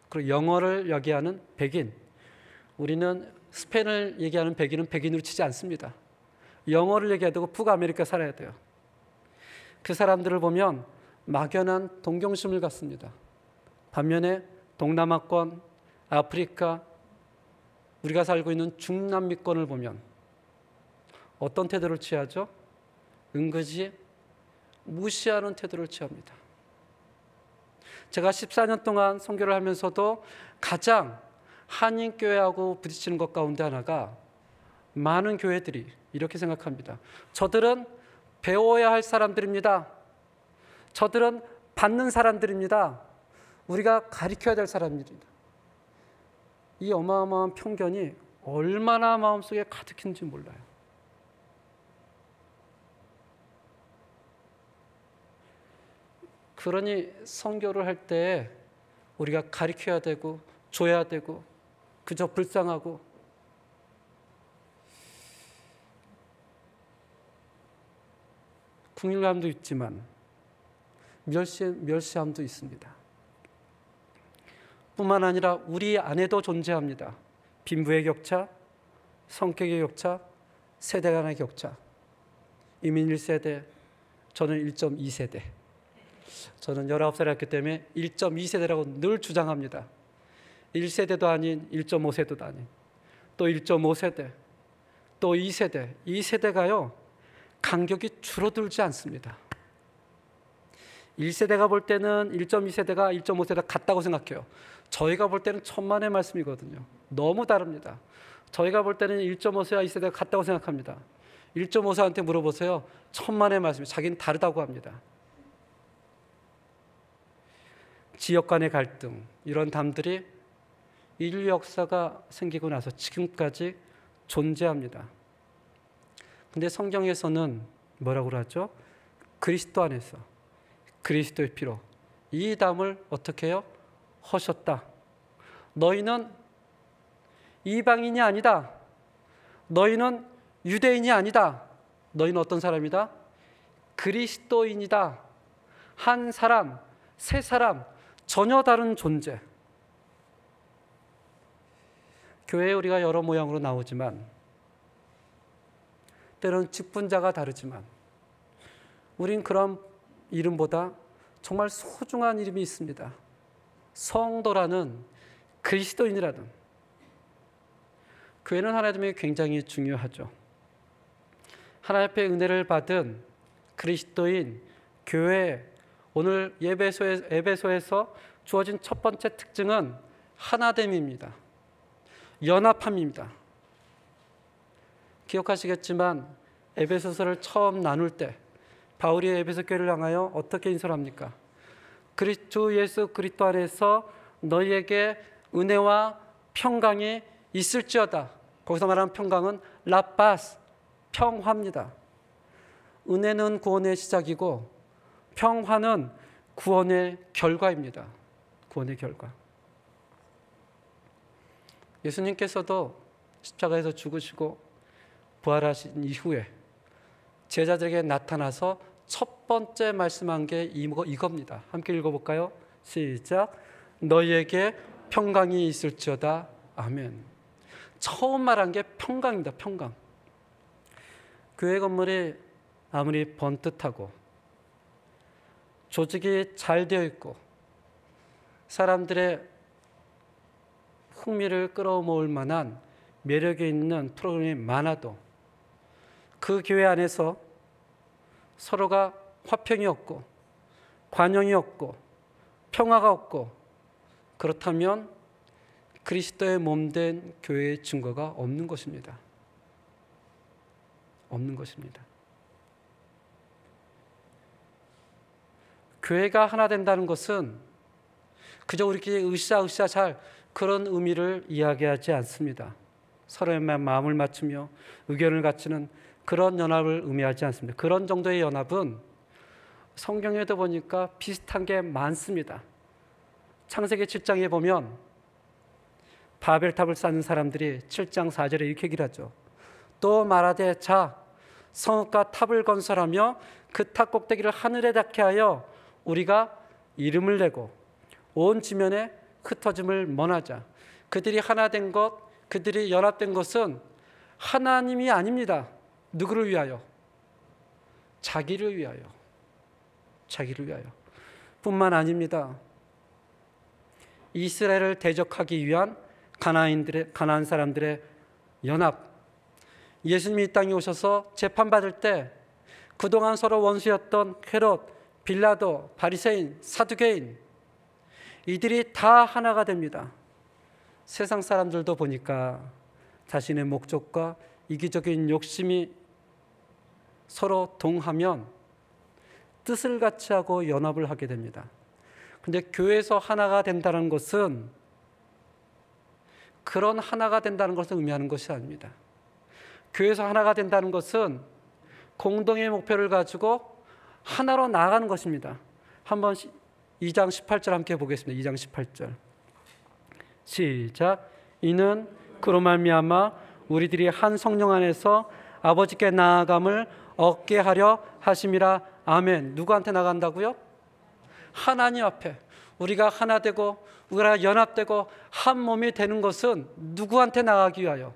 그리고 영어를 얘기하는 백인, 우리는 스페인을 얘기하는 백인은 백인으로 치지 않습니다. 영어를 얘기하고 북아메리카 살아야 돼요. 그 사람들을 보면 막연한 동경심을 갖습니다. 반면에 동남아권, 아프리카, 우리가 살고 있는 중남미권을 보면 어떤 태도를 취하죠? 은근히 무시하는 태도를 취합니다. 제가 14년 동안 선교를 하면서도 가장 한인교회하고 부딪히는 것 가운데 하나가, 많은 교회들이 이렇게 생각합니다. 저들은 배워야 할 사람들입니다. 저들은 받는 사람들입니다. 우리가 가르쳐야 될 사람들입니다. 이 어마어마한 편견이 얼마나 마음속에 가득했는지 몰라요. 그러니 선교를 할 때 우리가 가르쳐야 되고 줘야 되고 그저 불쌍하고, 국률감도 있지만 멸시함도 있습니다. 뿐만 아니라 우리 안에도 존재합니다. 빈부의 격차, 성격의 격차, 세대 간의 격차. 이민 1세대, 저는 1.2세대. 저는 19살이었기 때문에 1.2세대라고 늘 주장합니다. 1세대도 아닌 1.5세대도 아닌 또 1.5세대, 또 2세대. 이 세대가요, 간격이 줄어들지 않습니다. 1세대가 볼 때는 1.2세대가 1.5세대 같다고 생각해요. 저희가 볼 때는 천만의 말씀이거든요. 너무 다릅니다. 저희가 볼 때는 1.5세와 2세대가 같다고 생각합니다. 1.5세한테 물어보세요. 천만의 말씀이, 자기는 다르다고 합니다. 지역 간의 갈등, 이런 담들이 인류 역사가 생기고 나서 지금까지 존재합니다. 근데 성경에서는 뭐라고 하죠? 그리스도 안에서 그리스도의 피로 이 담을 어떻게 해요? 허셨다. 너희는 이방인이 아니다. 너희는 유대인이 아니다. 너희는 어떤 사람이다? 그리스도인이다. 한 사람, 세 사람, 전혀 다른 존재. 교회에 우리가 여러 모양으로 나오지만, 때로는 직분자가 다르지만, 우린 그런 이름보다 정말 소중한 이름이 있습니다. 성도라는, 그리스도인이라는. 교회는 하나님에게 굉장히 중요하죠. 하나님 앞에 은혜를 받은 그리스도인 교회, 오늘 에베소에서 주어진 첫 번째 특징은 하나됨입니다. 연합함입니다. 기억하시겠지만 에베소서를 처음 나눌 때 바울이 에베소 교회를 향하여 어떻게 인사를 합니까? 주 예수 그리스도 안에서 너희에게 은혜와 평강이 있을지어다. 거기서 말하는 평강은 라파스, 평화입니다. 은혜는 구원의 시작이고 평화는 구원의 결과입니다. 구원의 결과. 예수님께서도 십자가에서 죽으시고 부활하신 이후에 제자들에게 나타나서 첫 번째 말씀한 게 이겁니다. 함께 읽어볼까요? 시작. 너희에게 평강이 있을지어다. 아멘. 처음 말한 게 평강입니다. 평강. 교회 건물이 아무리 번듯하고 조직이 잘 되어 있고 사람들의 흥미를 끌어모을 만한 매력이 있는 프로그램이 많아도 그 교회 안에서 서로가 화평이 없고 관용이 없고 평화가 없고, 그렇다면 그리스도의 몸된 교회의 증거가 없는 것입니다. 없는 것입니다. 교회가 하나 된다는 것은 그저 우리끼리 으쌰으쌰 잘 그런 의미를 이야기하지 않습니다. 서로의 마음을 맞추며 의견을 갖추는 그런 연합을 의미하지 않습니다. 그런 정도의 연합은 성경에도 보니까 비슷한 게 많습니다. 창세기 7장에 보면 바벨탑을 쌓는 사람들이 7장 4절에 이렇게 얘기를 하죠. 또 말하되 자 성읍과 탑을 건설하며 그 탑 꼭대기를 하늘에 닿게 하여 우리가 이름을 내고 온 지면에 흩어짐을 먼하자. 그들이 하나 된 것, 그들이 연합된 것은 하나님이 아닙니다. 누구를 위하여? 자기를 위하여. 자기를 위하여. 뿐만 아닙니다. 이스라엘을 대적하기 위한 가나안 사람들의 연합. 예수님이 이 땅에 오셔서 재판받을 때 그동안 서로 원수였던 헤롯, 빌라도, 바리새인, 사두개인, 이들이 다 하나가 됩니다. 세상 사람들도 보니까 자신의 목적과 이기적인 욕심이 서로 동하면 뜻을 같이 하고 연합을 하게 됩니다. 근데 교회에서 하나가 된다는 것은 그런 하나가 된다는 것을 의미하는 것이 아닙니다. 교회에서 하나가 된다는 것은 공동의 목표를 가지고 하나로 나아가는 것입니다. 한번 2장 18절 함께 보겠습니다. 2장 18절 시작. 이는 그로 말미암아 우리들이 한 성령 안에서 아버지께 나아감을 얻게 하려 하심이라. 아멘. 누구한테 나간다고요? 하나님 앞에. 우리가 하나 되고 우리가 연합되고 한 몸이 되는 것은 누구한테 나가기 위하여?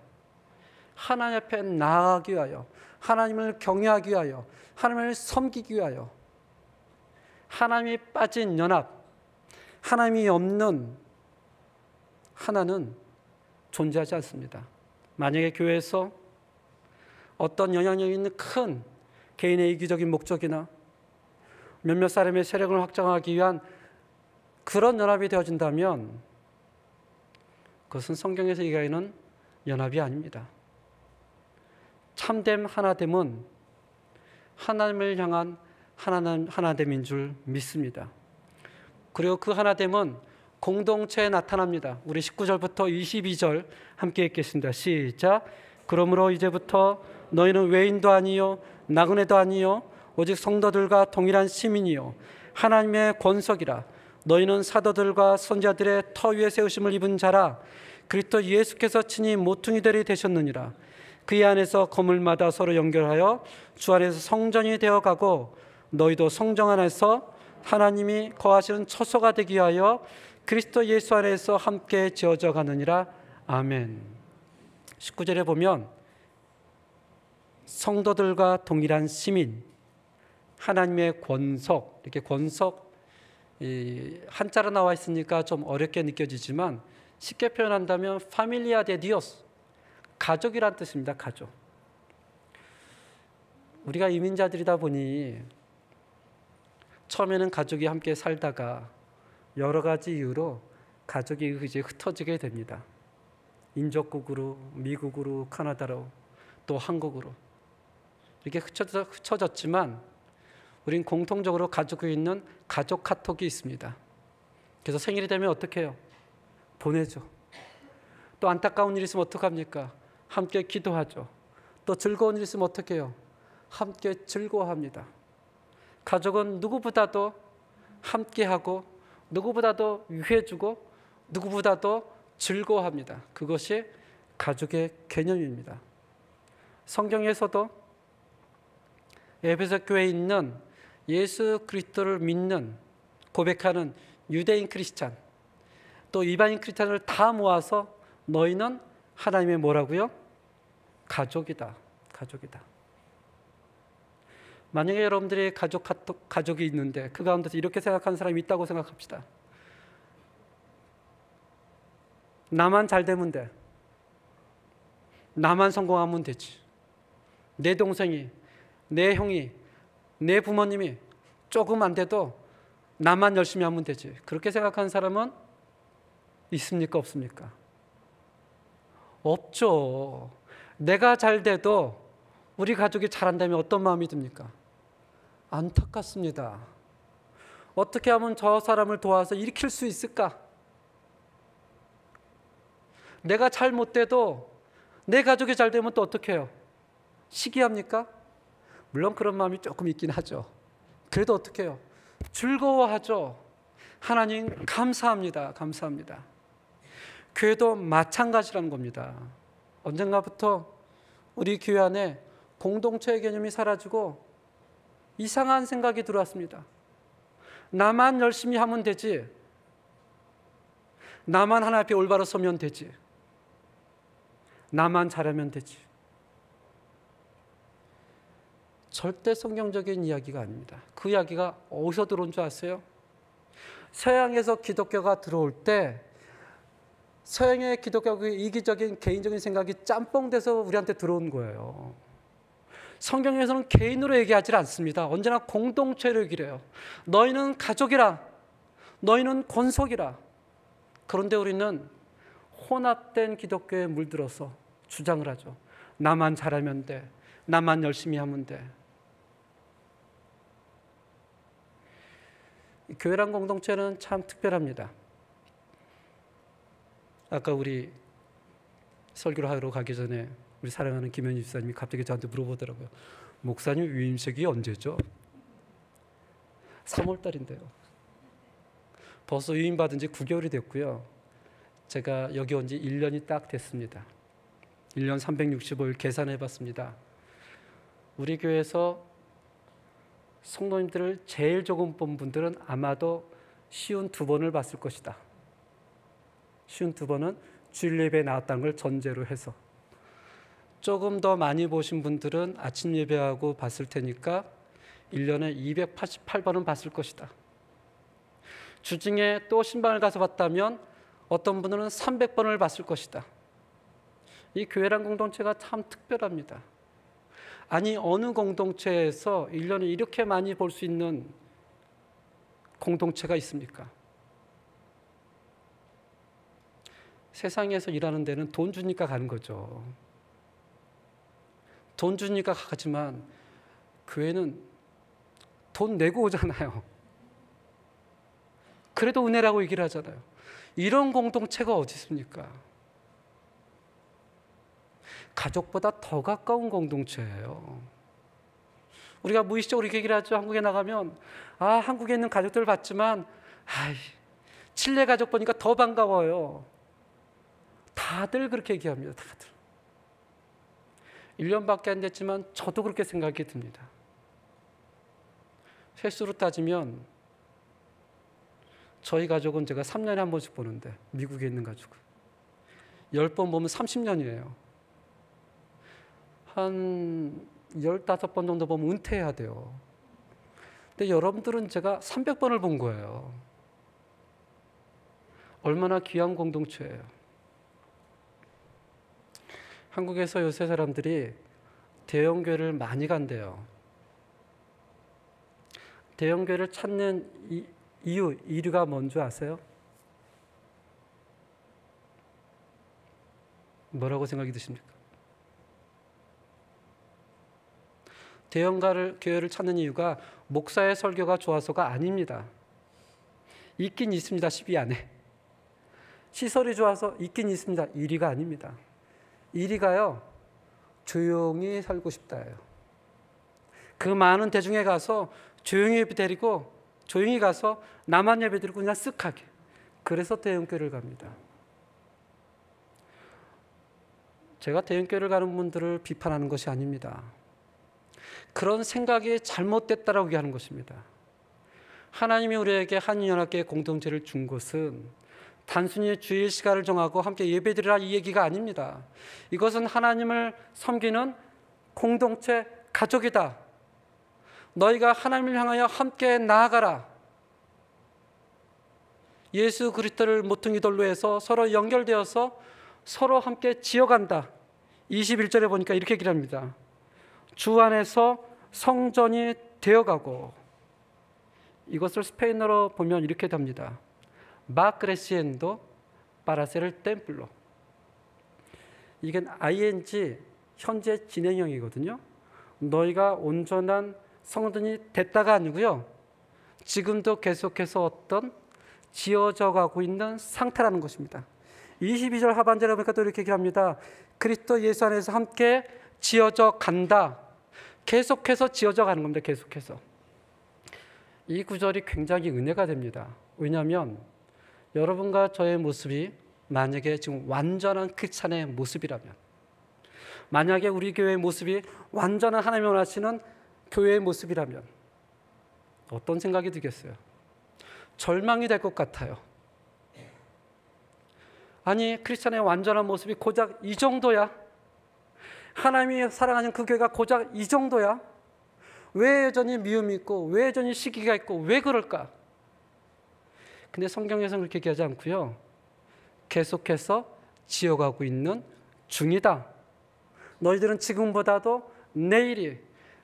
하나님 앞에 나아가기 위하여, 하나님을 경외하기 위하여, 하나님을 섬기기 위하여. 하나님이 빠진 연합, 하나님이 없는 하나는 존재하지 않습니다. 만약에 교회에서 어떤 영향력 있는 큰 개인의 이기적인 목적이나 몇몇 사람의 세력을 확장하기 위한 그런 연합이 되어진다면 그것은 성경에서 얘기하는 연합이 아닙니다. 참된 하나됨은 하나님을 향한 하나됨인 줄 믿습니다. 그리고 그 하나됨은 공동체에 나타납니다. 우리 19절부터 22절 함께 읽겠습니다. 시작. 그러므로 이제부터 너희는 외인도 아니요 나그네도 아니요 오직 성도들과 동일한 시민이요 하나님의 권속이라. 너희는 사도들과 선지자들의 터 위에 세우심을 입은 자라. 그리스도 예수께서 친히 모퉁이들이 되셨느니라. 그의 안에서 건물마다 서로 연결하여 주 안에서 성전이 되어가고 너희도 성전 안에서 하나님이 거하시는 처소가 되기 위하여 그리스도 예수 안에서 함께 지어져 가느니라. 아멘. 19절에 보면 성도들과 동일한 시민, 하나님의 권석, 이렇게 권석 한자로 나와 있으니까 좀 어렵게 느껴지지만 쉽게 표현한다면 파밀리아 데 디오스, 가족이란 뜻입니다. 가족. 우리가 이민자들이다 보니 처음에는 가족이 함께 살다가 여러 가지 이유로 가족이 이제 흩어지게 됩니다. 인접국으로, 미국으로, 카나다로, 또 한국으로 이렇게 흩어졌지만 우린 공통적으로 가지고 있는 가족 카톡이 있습니다. 그래서 생일이 되면 어떻게 해요? 보내죠. 또 안타까운 일이 있으면 어떡합니까? 함께 기도하죠. 또 즐거운 일이 있으면 어떻게 해요? 함께 즐거워합니다. 가족은 누구보다도 함께하고 누구보다도 위해주고 누구보다도 즐거워합니다. 그것이 가족의 개념입니다. 성경에서도 에베소 교회에 있는 예수 그리스도를 믿는 고백하는 유대인 크리스찬 또 일반인 크리스찬을 다 모아서 너희는 하나님의 뭐라고요? 가족이다. 가족이다. 만약에 여러분들이 가족이 있는데 그 가운데서 이렇게 생각하는 사람이 있다고 생각합시다. 나만 잘 되면 돼. 나만 성공하면 되지. 내 동생이, 내 형이, 내 부모님이 조금 안 돼도 나만 열심히 하면 되지. 그렇게 생각하는 사람은 있습니까? 없습니까? 없죠. 내가 잘 돼도 우리 가족이 잘한다면 어떤 마음이 듭니까? 안타깝습니다. 어떻게 하면 저 사람을 도와서 일으킬 수 있을까? 내가 잘 못 돼도 내 가족이 잘 되면 또 어떻게 해요? 시기합니까? 물론 그런 마음이 조금 있긴 하죠. 그래도 어떻게 해요? 즐거워하죠. 하나님 감사합니다. 감사합니다. 교회도 마찬가지라는 겁니다. 언젠가부터 우리 교회 안에 공동체의 개념이 사라지고 이상한 생각이 들어왔습니다. 나만 열심히 하면 되지. 나만 하나 앞에 올바로 서면 되지. 나만 잘하면 되지. 절대 성경적인 이야기가 아닙니다. 그 이야기가 어디서 들어온 줄 아세요? 서양에서 기독교가 들어올 때 서양의 기독교의 이기적인 개인적인 생각이 짬뽕돼서 우리한테 들어온 거예요. 성경에서는 개인으로 얘기하지 않습니다. 언제나 공동체로 얘기를 해요. 너희는 가족이라, 너희는 권속이라. 그런데 우리는 혼합된 기독교에 물들어서 주장을 하죠. 나만 잘하면 돼. 나만 열심히 하면 돼. 교회란 공동체는 참 특별합니다. 아까 우리 설교를 하러 가기 전에 우리 사랑하는 김현희 집사님이 갑자기 저한테 물어보더라고요. 목사님 위임식이 언제죠? 3월 달인데요. 벌써 위임받은 지 9개월이 됐고요. 제가 여기 온 지 1년이 딱 됐습니다. 1년 365일 계산해 봤습니다. 우리 교회에서 성도님들을 제일 조금 본 분들은 아마도 52번을 봤을 것이다. 52번은 주일 예배에 나왔다는 걸 전제로 해서, 조금 더 많이 보신 분들은 아침 예배하고 봤을 테니까 1년에 288번은 봤을 것이다. 주중에 또 신방을 가서 봤다면 어떤 분들은 300번을 봤을 것이다. 이 교회란 공동체가 참 특별합니다. 아니, 어느 공동체에서 1년에 이렇게 많이 볼 수 있는 공동체가 있습니까? 세상에서 일하는 데는 돈 주니까 가는 거죠. 돈 주니까 가지만 교회는 돈 내고 오잖아요. 그래도 은혜라고 얘기를 하잖아요. 이런 공동체가 어디 있습니까? 가족보다 더 가까운 공동체예요. 우리가 무의식적으로 이렇게 얘기를 하죠. 한국에 나가면 한국에 있는 가족들 봤지만 칠레 가족 보니까 더 반가워요. 다들 그렇게 얘기합니다. 다들. 1년밖에 안 됐지만 저도 그렇게 생각이 듭니다. 횟수로 따지면 저희 가족은 제가 3년에 한 번씩 보는데, 미국에 있는 가족은 10번 보면 30년이에요. 한 15번 정도 보면 은퇴해야 돼요. 근데 여러분들은 제가 300번을 본 거예요. 얼마나 귀한 공동체예요. 한국에서 요새 사람들이 대형교회를 많이 간대요. 대형교회를 찾는 이유가 뭔지 아세요? 뭐라고 생각이 드십니까? 대형교회를 찾는 이유가 목사의 설교가 좋아서가 아닙니다. 있긴 있습니다. 10위 안에. 시설이 좋아서 있긴 있습니다. 1위가 아닙니다. 1위가요, 조용히 살고 싶다예요. 그 많은 대중에 가서 조용히 예배 드리고, 조용히 가서 나만 예배 드리고 그냥 쓱하게. 그래서 대형교회를 갑니다. 제가 대형교회를 가는 분들을 비판하는 것이 아닙니다. 그런 생각이 잘못됐다라고 얘기하는 것입니다. 하나님이 우리에게 한인연합교회 공동체를 준 것은 단순히 주일 시간을 정하고 함께 예배드리라 이 얘기가 아닙니다. 이것은 하나님을 섬기는 공동체 가족이다. 너희가 하나님을 향하여 함께 나아가라. 예수 그리스도를 모퉁이 돌로 해서 서로 연결되어서 서로 함께 지어간다. 21절에 보니까 이렇게 얘기를 합니다. 주 안에서 성전이 되어가고, 이것을 스페인어로 보면 이렇게 답니다. 마 크레시엔도 파라 셀 템플로. 이게 ing 현재 진행형이거든요. 너희가 온전한 성도니 됐다가 아니고요. 지금도 계속해서 어떤 지어져 가고 있는 상태라는 것입니다. 22절 하반절에 보니까 또 이렇게 얘기합니다. 그리스도 예수 안에서 함께 지어져 간다. 계속해서 지어져 가는 겁니다. 계속해서. 이 구절이 굉장히 은혜가 됩니다. 왜냐하면 여러분과 저의 모습이 만약에 지금 완전한 크리스찬의 모습이라면, 만약에 우리 교회의 모습이 완전한 하나님이 원하시는 교회의 모습이라면 어떤 생각이 들겠어요? 절망이 될 것 같아요. 아니, 크리스찬의 완전한 모습이 고작 이 정도야? 하나님이 사랑하는 그 교회가 고작 이 정도야? 왜 여전히 미움이 있고, 왜 여전히 시기가 있고, 왜 그럴까? 근데 성경에서는 그렇게 얘기하지 않고요. 계속해서 지어가고 있는 중이다. 너희들은 지금보다도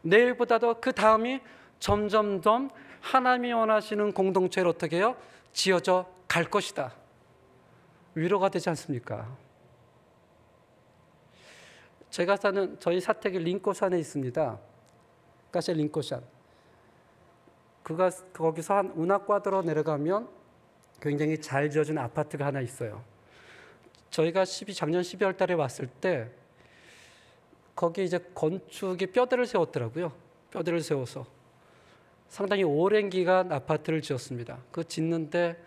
내일보다도 그 다음이 점점점 하나님이 원하시는 공동체를 어떻게 해요? 지어져 갈 것이다. 위로가 되지 않습니까? 제가 사는 저희 사택이 링코산에 있습니다. 가세 링코산. 거기서 한 운하과도로 내려가면 굉장히 잘 지어진 아파트가 하나 있어요. 저희가 작년 12월 달에 왔을 때 거기 이제 건축이 뼈대를 세웠더라고요. 뼈대를 세워서 상당히 오랜 기간 아파트를 지었습니다. 그 짓는데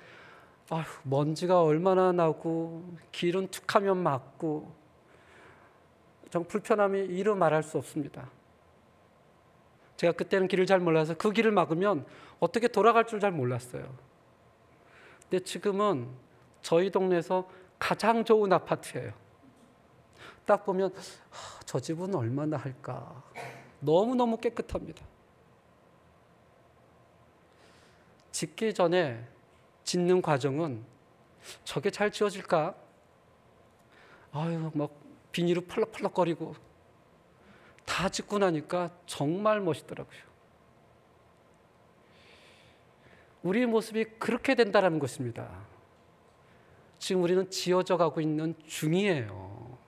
먼지가 얼마나 나고 길은 툭하면 막고 정 불편함이 이루 말할 수 없습니다. 제가 그때는 길을 잘 몰라서 그 길을 막으면 어떻게 돌아갈 줄 잘 몰랐어요. 근데 지금은 저희 동네에서 가장 좋은 아파트예요. 딱 보면 저 집은 얼마나 할까. 너무너무 깨끗합니다. 짓기 전에 짓는 과정은 저게 잘 지어질까? 막 비닐로 펄럭펄럭거리고 다 짓고 나니까 정말 멋있더라고요. 우리의 모습이 그렇게 된다는 것입니다. 지금 우리는 지어져 가고 있는 중이에요.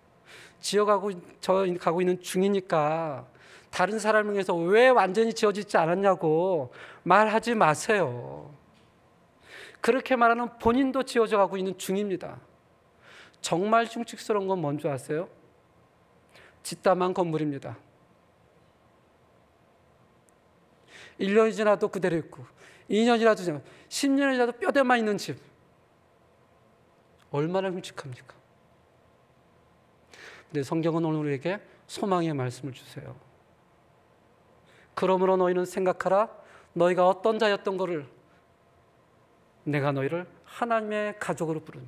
가고 있는 중이니까 다른 사람을 위해서 왜 완전히 지어지지 않았냐고 말하지 마세요. 그렇게 말하는 본인도 지어져 가고 있는 중입니다. 정말 흉측스러운 건 뭔지 아세요? 짓다만 건물입니다. 1년이 지나도 그대로 있고 2년이라도 지나도 10년이 지나도 뼈대만 있는 집. 얼마나 흉측합니까? 근데 성경은 오늘 우리에게 소망의 말씀을 주세요. 그러므로 너희는 생각하라. 너희가 어떤 자였던 것을 내가 너희를 하나님의 가족으로 부르니.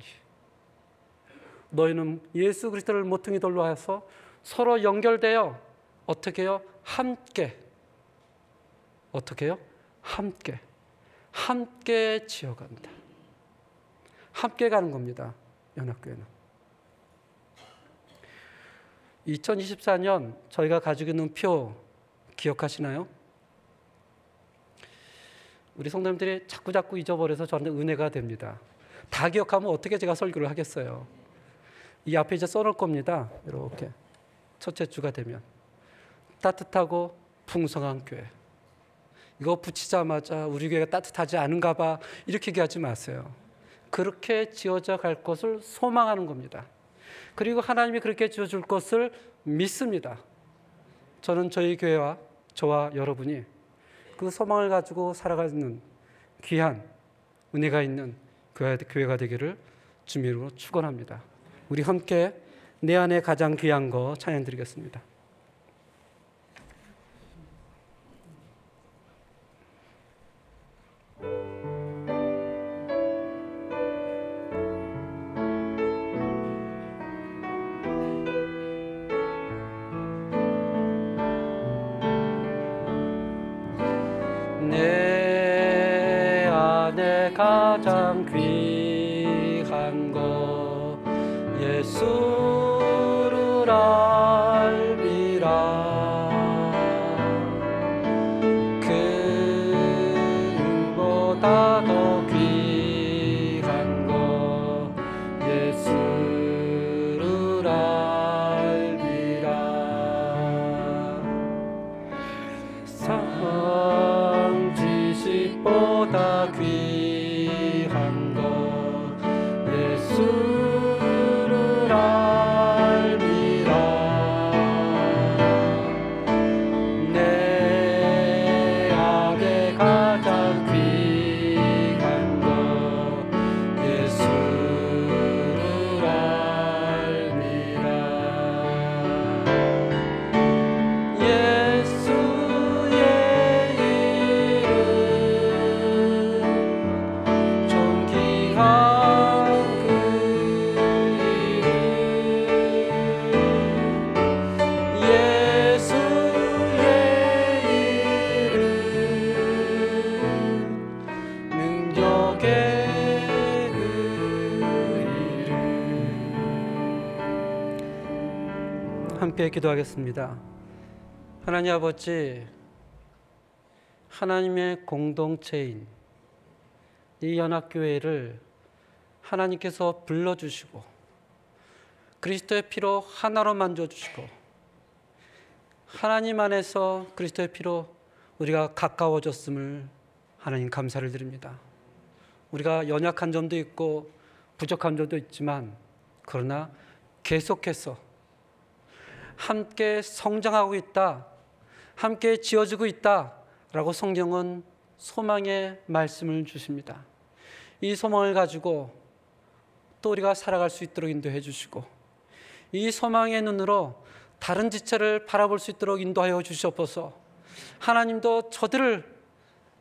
너희는 예수 그리스도를 모퉁이 돌로 하여서 서로 연결되어 어떻게 해요? 함께. 어떻게 해요? 함께 지어간다. 함께 가는 겁니다. 연합교회는. 2024년 저희가 가지고 있는 표 기억하시나요? 우리 성도님들이 자꾸 잊어버려서 저한테 은혜가 됩니다. 다 기억하면 어떻게 제가 설교를 하겠어요. 이 앞에 이제 써놓을 겁니다. 이렇게 첫째 주가 되면 따뜻하고 풍성한 교회. 이거 붙이자마자 우리 교회가 따뜻하지 않은가 봐 이렇게 얘기하지 마세요. 그렇게 지어져 갈 것을 소망하는 겁니다. 그리고 하나님이 그렇게 지어줄 것을 믿습니다. 저는 저희 교회와 저와 여러분이 그 소망을 가지고 살아가는 귀한 은혜가 있는 교회가 되기를 주님으로 축원합니다. 우리 함께 내 안에 가장 귀한 거 찬양 드리겠습니다. 내 안에 가장 귀한 거 예수를 알미라. 그보다 더 귀한 거 예수를 알미라. 함께 기도하겠습니다. 하나님 아버지, 하나님의 공동체인 이 연합교회를 하나님께서 불러주시고 그리스도의 피로 하나로 만져주시고 하나님 안에서 그리스도의 피로 우리가 가까워졌음을 하나님 감사를 드립니다. 우리가 연약한 점도 있고 부족한 점도 있지만 그러나 계속해서 함께 성장하고 있다, 함께 지어지고 있다라고 성경은 소망의 말씀을 주십니다. 이 소망을 가지고 또 우리가 살아갈 수 있도록 인도해 주시고 이 소망의 눈으로 다른 지체를 바라볼 수 있도록 인도하여 주시옵소서. 하나님도 저들을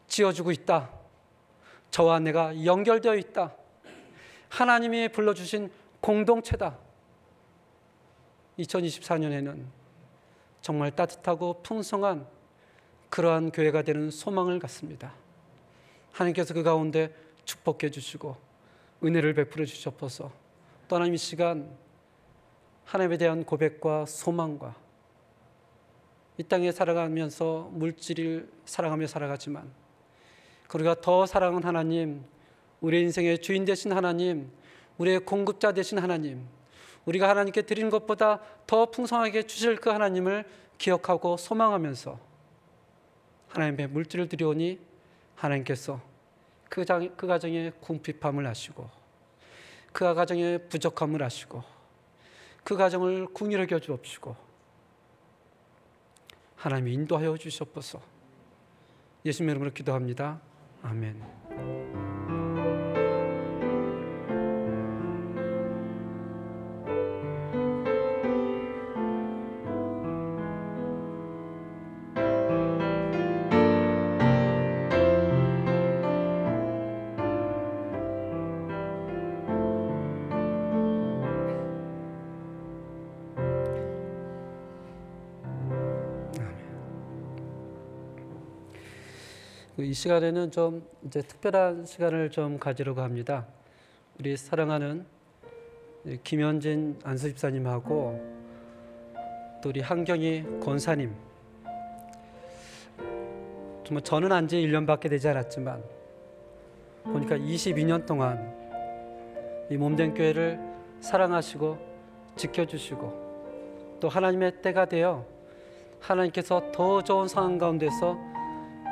지어주고 있다, 저와 내가 연결되어 있다, 하나님이 불러주신 공동체다. 2024년에는 정말 따뜻하고 풍성한 그러한 교회가 되는 소망을 갖습니다. 하나님께서 그 가운데 축복해 주시고 은혜를 베풀어 주시옵소서. 또 하나님 이 시간 하나님에 대한 고백과 소망과 이 땅에 살아가면서 물질을 사랑하며 살아가지만 우리가 더 사랑하는 하나님, 우리 인생의 주인 되신 하나님, 우리의 공급자 되신 하나님, 우리가 하나님께 드리는 것보다 더 풍성하게 주실 그 하나님을 기억하고 소망하면서 하나님의 물질을 드리오니 하나님께서 그 가정의 궁핍함을 아시고 그 가정의 부족함을 아시고 그 가정을 긍휼히 여겨 주옵시고 하나님이 인도하여 주시옵소서. 예수님 이름으로 기도합니다. 아멘. 이 시간에는 좀 이제 특별한 시간을 좀 가지려고 합니다. 우리 사랑하는 김현진 안수 집사님하고 또 우리 한경희 권사님, 정말 저는 안지 1년밖에 되지 않았지만 보니까 22년 동안 이 몸된 교회를 사랑하시고 지켜주시고 또 하나님의 때가 되어 하나님께서 더 좋은 상황 가운데서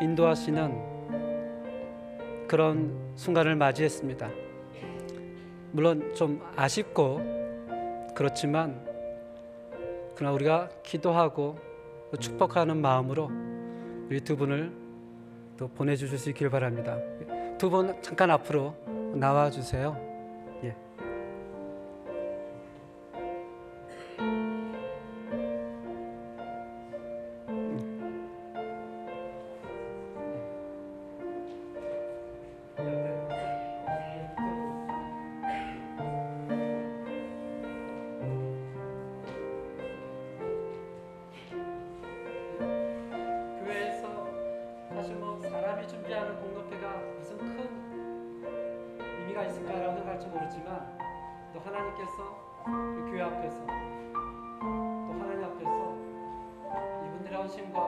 인도하시는 그런 순간을 맞이했습니다. 물론 좀 아쉽고 그렇지만 그러나 우리가 기도하고 축복하는 마음으로 우리 두 분을 또 보내주실 수 있길 바랍니다. 두 분 잠깐 앞으로 나와주세요. 예. 사실 사람이 준비하는 공동체가 무슨 큰 의미가 있을까라고 생각할지 모르지만 또 하나님께서 그 교회 앞에서 또 하나님 앞에서 이분들의 헌신과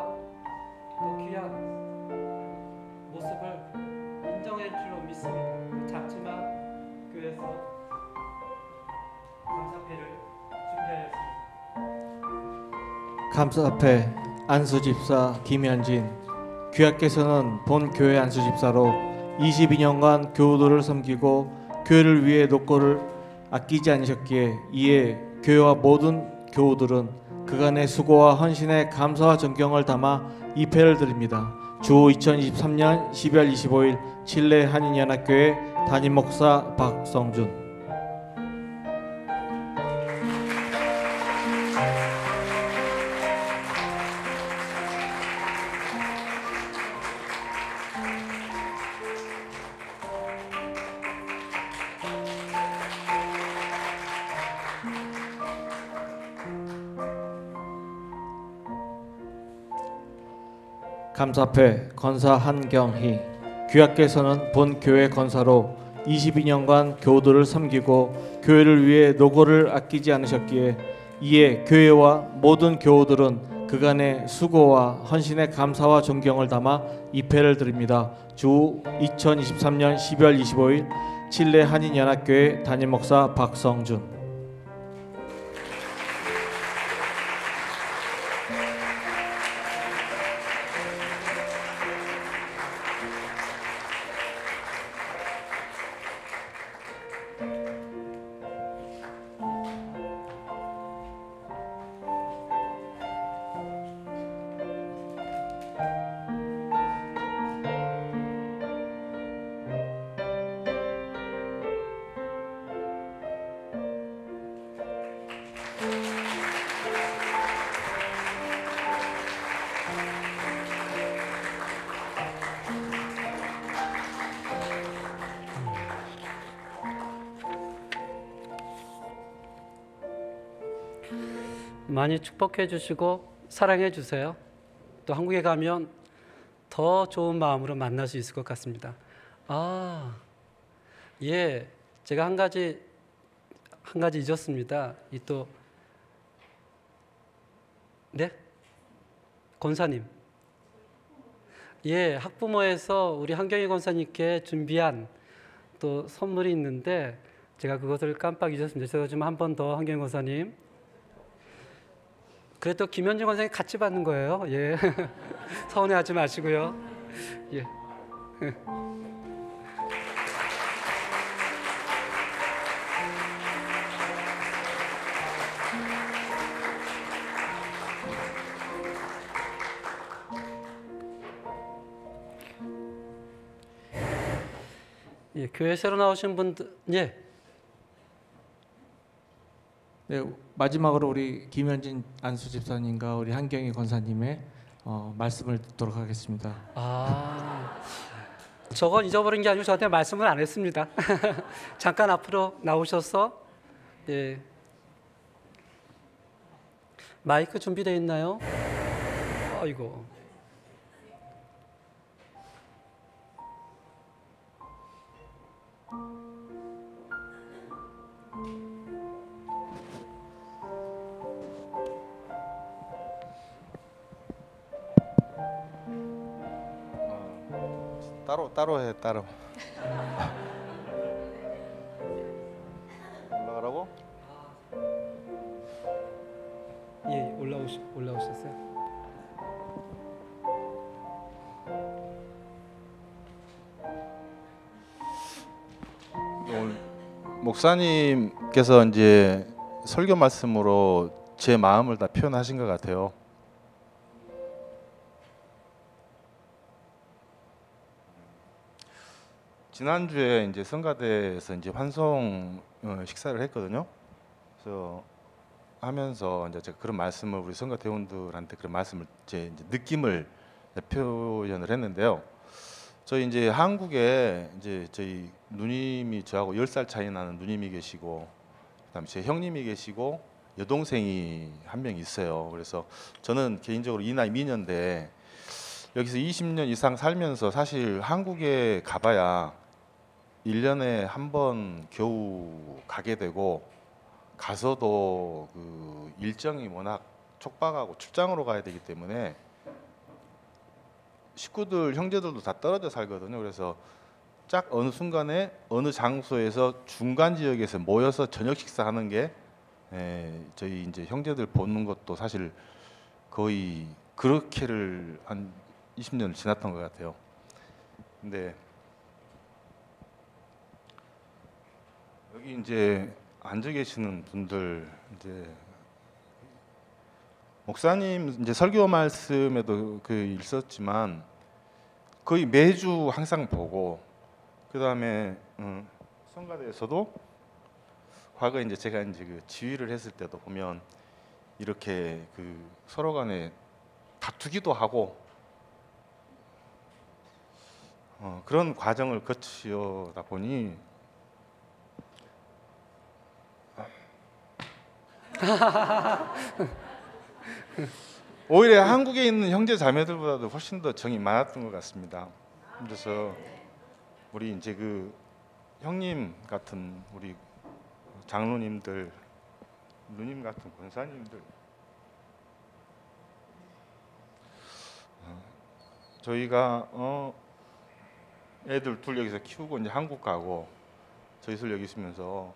또 귀한 모습을 인정해 줄로 믿습니다. 작지만 교회에서 감사패를 준비하였습니다. 감사패 안수집사 김현진, 귀하께서는 본 교회 안수집사로 22년간 교우들을 섬기고 교회를 위해 노고를 아끼지 않으셨기에 이에 교회와 모든 교우들은 그간의 수고와 헌신에 감사와 존경을 담아 이 패를 드립니다. 주 2023년 12월 25일 칠레 한인연합교회 담임목사 박성준. 감사패 권사 한경희, 귀하께서는 본 교회 권사로 22년간 교우들을 섬기고 교회를 위해 노고를 아끼지 않으셨기에 이에 교회와 모든 교우들은 그간의 수고와 헌신의 감사와 존경을 담아 입회를 드립니다. 주 2023년 12월 25일 칠레 한인연합교회 담임목사 박성준. 많이 축복해 주시고 사랑해 주세요. 또 한국에 가면 더 좋은 마음으로 만날 수 있을 것 같습니다. 예, 제가 한 가지 잊었습니다. 네? 권사님. 예, 학부모에서 우리 한경희 권사님께 준비한 또 선물이 있는데 제가 그것을 깜빡 잊었습니다. 제가 좀 한 번 더 한경희 권사님. 그래도 김현중 권사님 같이 받는 거예요. 예, 서운해하지 마시고요. 예. 예, 교회 새로 나오신 분들, 예. 네, 마지막으로 우리 김현진 안수 집사님과 우리 한경희 권사님의 말씀을 듣도록 하겠습니다. 저건 잊어버린 게 아니고 저한테 말씀을 안 했습니다. 잠깐 앞으로 나오셔서, 예. 마이크 준비되어 있나요? 아이고. 따로 해 따로. 올라가라고? 예, 올라오셨어요. 오늘 목사님께서 이제 설교 말씀으로 제 마음을 다 표현하신 것 같아요. 지난주에 이제 성가대에서 이제 환송 식사를 했거든요. 그래서 하면서 이제 제가 그런 말씀을 우리 성가 대원들한테 그런 말씀을 제 이제 느낌을 표현을 했는데요. 저희 이제 한국에 이제 저희 누님이 저하고 10살 차이 나는 누님이 계시고, 그다음에 제 형님이 계시고 여동생이 한 명 있어요. 그래서 저는 개인적으로 이 나이 미년대 여기서 20년 이상 살면서 사실 한국에 가봐야 1년에 한 번 겨우 가게 되고, 가서도 그 일정이 워낙 촉박하고 출장으로 가야 되기 때문에 식구들 형제들도 다 떨어져 살거든요. 그래서 짝 어느 순간에 어느 장소에서 중간 지역에서 모여서 저녁 식사하는 게 저희 이제 형제들 보는 것도 사실 거의 그렇게를 한 20년을 지났던 것 같아요. 근데 여기 이제 앉아 계시는 분들, 이제 목사님 이제 설교 말씀에도 그 있었지만 거의 매주 항상 보고, 그 다음에 성가대에서도 과거에 이제 제가 이제 그 지휘를 했을 때도 보면 이렇게 그 서로 간에 다투기도 하고 그런 과정을 거치다 보니 오히려 한국에 있는 형제 자매들보다도 훨씬 더 정이 많았던 것 같습니다. 그래서 우리 이제 그 형님 같은 우리 장로님들 누님 같은 권사님들, 저희가 애들 둘 여기서 키우고 이제 한국 가고 저희 둘 여기 있으면서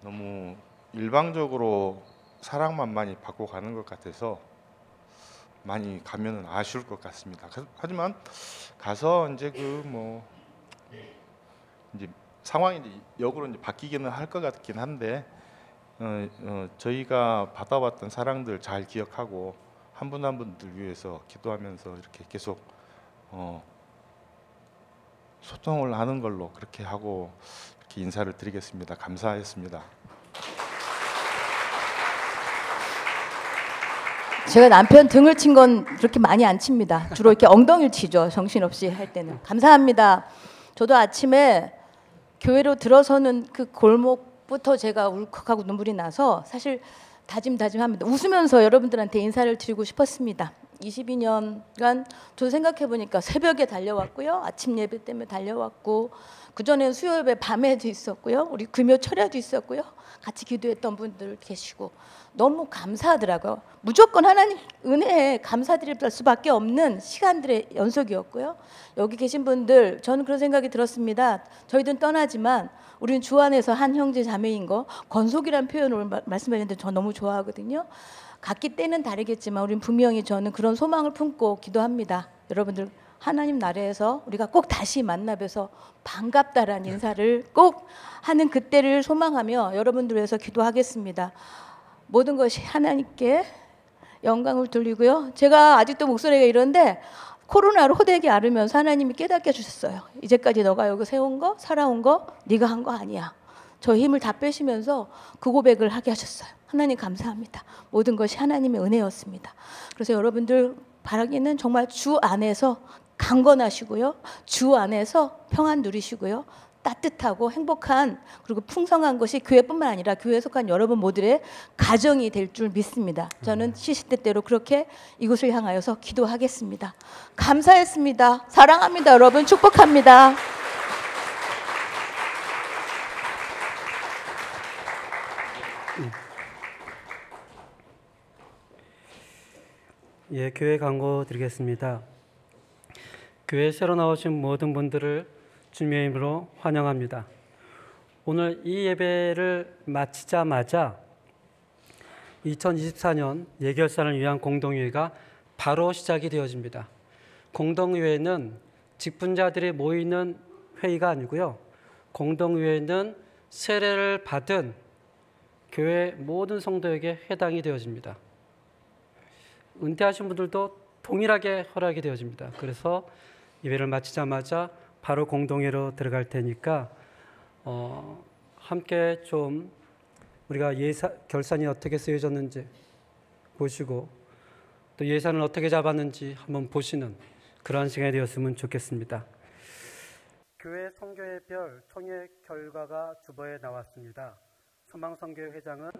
너무 일방적으로 사랑만 많이 받고 가는 것 같아서 많이 가면은 아쉬울 것 같습니다. 하지만 가서 이제 이제 상황이 이제 역으로 이제 바뀌기는 할 것 같긴 한데 저희가 받아왔던 사랑들 잘 기억하고 한 분 한 분들 위해서 기도하면서 이렇게 계속 소통을 하는 걸로 그렇게 하고 이렇게 인사를 드리겠습니다. 감사했습니다. 제가 남편 등을 친 건 그렇게 많이 안 칩니다. 주로 이렇게 엉덩이를 치죠. 정신없이 할 때는. 감사합니다. 저도 아침에 교회로 들어서는 그 골목부터 제가 울컥하고 눈물이 나서 사실 다짐합니다. 웃으면서 여러분들한테 인사를 드리고 싶었습니다. 22년간 저 생각해 보니까 새벽에 달려왔고요. 아침 예배 때문에 달려왔고 그전에는 수요 예배 밤에도 있었고요. 우리 금요 철야도 있었고요. 같이 기도했던 분들 계시고 너무 감사하더라고요. 무조건 하나님 은혜에 감사드릴 수밖에 없는 시간들의 연속이었고요. 여기 계신 분들 저는 그런 생각이 들었습니다. 저희들은 떠나지만 우리는 주 안에서 한 형제 자매인 거 건속이라는 표현을 말씀하셨는데 저 너무 좋아하거든요. 각기 때는 다르겠지만 우리는 분명히 저는 그런 소망을 품고 기도합니다. 여러분들 하나님 나라에서 우리가 꼭 다시 만나 뵈서 반갑다라는 인사를 꼭 하는 그때를 소망하며 여러분들 위해서 기도하겠습니다. 모든 것이 하나님께 영광을 돌리고요. 제가 아직도 목소리가 이런데 코로나로 호되게 앓으면서 하나님이 깨닫게 해주셨어요. 이제까지 너가 여기 세운 거, 살아온 거 네가 한 거 아니야. 저 힘을 다 빼시면서 그 고백을 하게 하셨어요. 하나님 감사합니다. 모든 것이 하나님의 은혜였습니다. 그래서 여러분들 바라기는 정말 주 안에서 강건하시고요. 주 안에서 평안 누리시고요. 따뜻하고 행복한 그리고 풍성한 것이 교회뿐만 아니라 교회에 속한 여러분 모두의 가정이 될 줄 믿습니다. 저는 시시때때로 그렇게 이곳을 향하여서 기도하겠습니다. 감사했습니다. 사랑합니다. 여러분 축복합니다. 예, 교회 광고 드리겠습니다. 교회 새로 나오신 모든 분들을 주님의 이름으로 환영합니다. 오늘 이 예배를 마치자마자 2024년 예결산을 위한 공동회의가 바로 시작이 되어집니다. 공동회의는 직분자들이 모이는 회의가 아니고요. 공동회의는 세례를 받은 교회 모든 성도에게 해당이 되어집니다. 은퇴하신 분들도 동일하게 허락이 되어집니다. 그래서 예배를 마치자마자 바로 공동회로 들어갈 테니까 함께 좀 우리가 결산이 어떻게 쓰여졌는지 보시고 또 예산을 어떻게 잡았는지 한번 보시는 그런 시간이 되었으면 좋겠습니다. 교회 선교회별 총회 결과가 주보에 나왔습니다. 소망선교회 회장은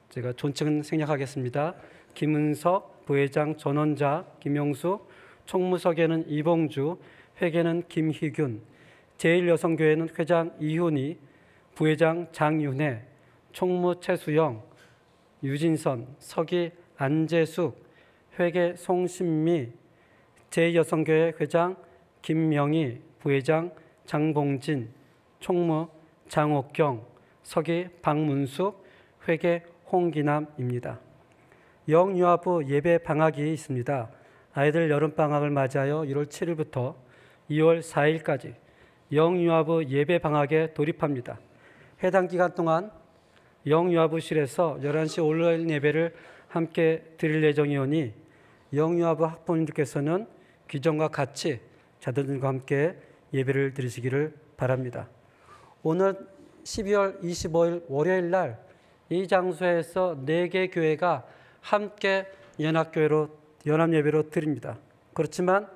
제가 존칭은 생략하겠습니다. 김은석, 부회장 전원자, 김용수, 총무석에는 이봉주, 회계는 김희균, 제1여성교회는 회장 이훈희, 부회장 장윤혜, 총무 최수영, 유진선, 서기 안재숙, 회계 송신미, 제2여성교회 회장 김명희, 부회장 장봉진, 총무 장옥경, 서기 박문숙, 회계 홍기남입니다. 영유아부 예배 방학이 있습니다. 아이들 여름방학을 맞이하여 1월 7일부터 2월 4일까지 영유아부 예배 방학에 돌입합니다. 해당 기간 동안 영유아부실에서 11시 온라인 예배를 함께 드릴 예정이오니 영유아부 학부모님들께서는 귀정과 같이 자녀들과 함께 예배를 드리시기를 바랍니다. 오늘 12월 25일 월요일 날 이 장소에서 4개 교회가 함께 연합예배로 드립니다. 그렇지만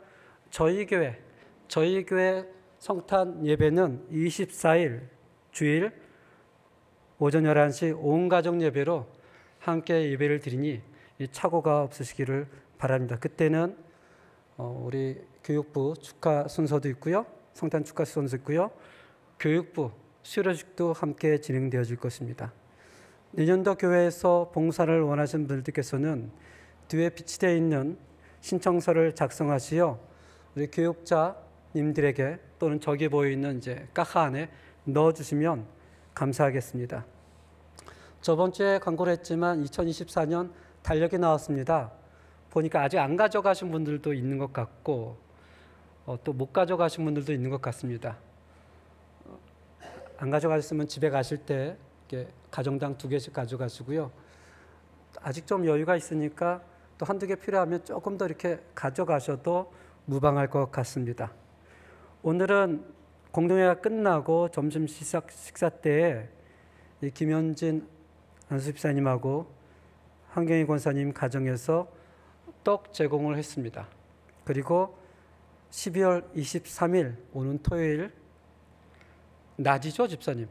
저희 교회 성탄 예배는 24일 주일 오전 11시 온 가족 예배로 함께 예배를 드리니 착오가 없으시기를 바랍니다. 그때는 우리 교육부 축하 순서도 있고요. 성탄 축하 순서도 있고요. 교육부 수료식도 함께 진행되어질 것입니다. 내년도 교회에서 봉사를 원하시는 분들께서는 뒤에 비치되어 있는 신청서를 작성하시어 우리 교육자님들에게 또는 저기 보이는 이제 까카 안에 넣어주시면 감사하겠습니다. 저번 주에 광고를 했지만 2024년 달력이 나왔습니다. 보니까 아직 안 가져가신 분들도 있는 것 같고 또 못 가져가신 분들도 있는 것 같습니다. 안 가져가셨으면 집에 가실 때 이렇게 가정당 2개씩 가져가시고요. 아직 좀 여유가 있으니까 또 한두 개 필요하면 조금 더 이렇게 가져가셔도 무방할 것 같습니다. 오늘은 공동회가 끝나고 점심 식사 때에 이 김현진 안수집사님하고 한경희 권사님 가정에서 떡 제공을 했습니다. 그리고 12월 23일 오는 토요일 낮이죠, 집사님?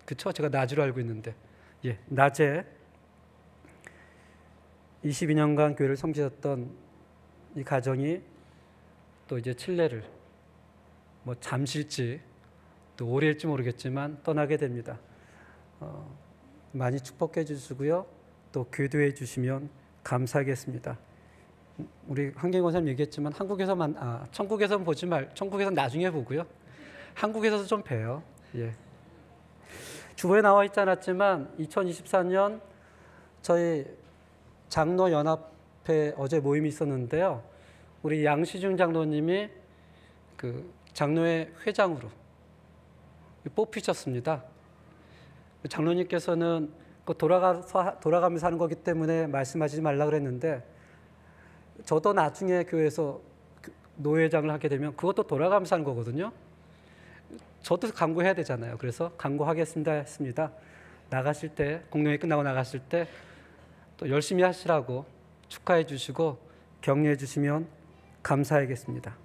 그쵸? 제가 낮으로 알고 있는데 낮에 22년간 교회를 섬기셨던 이 가정이 또 이제 칠레를 잠실지 또 오래일지 모르겠지만 떠나게 됩니다. 많이 축복해 주시고요. 또 교도해 주시면 감사하겠습니다. 우리 한경희 권사님 얘기했지만 천국에서는 보지 천국에서는 나중에 보고요. 한국에서도 좀 봬요. 주보에 나와 있지 않았지만 2024년 저희 장로연합회 어제 모임이 있었는데요. 우리 양시중 장로님이 그 장로회 회장으로 뽑히셨습니다. 장로님께서는 돌아가면서 하는 거기 때문에 말씀하시지 말라 그랬는데 저도 나중에 교회에서 노회장을 하게 되면 그것도 돌아가면서 하는 거거든요. 저도 강구해야 되잖아요. 그래서 강구하겠습니다 했습니다. 나가실 때 공동회 끝나고 나가실 때 또 열심히 하시라고 축하해 주시고 격려해 주시면 감사하겠습니다.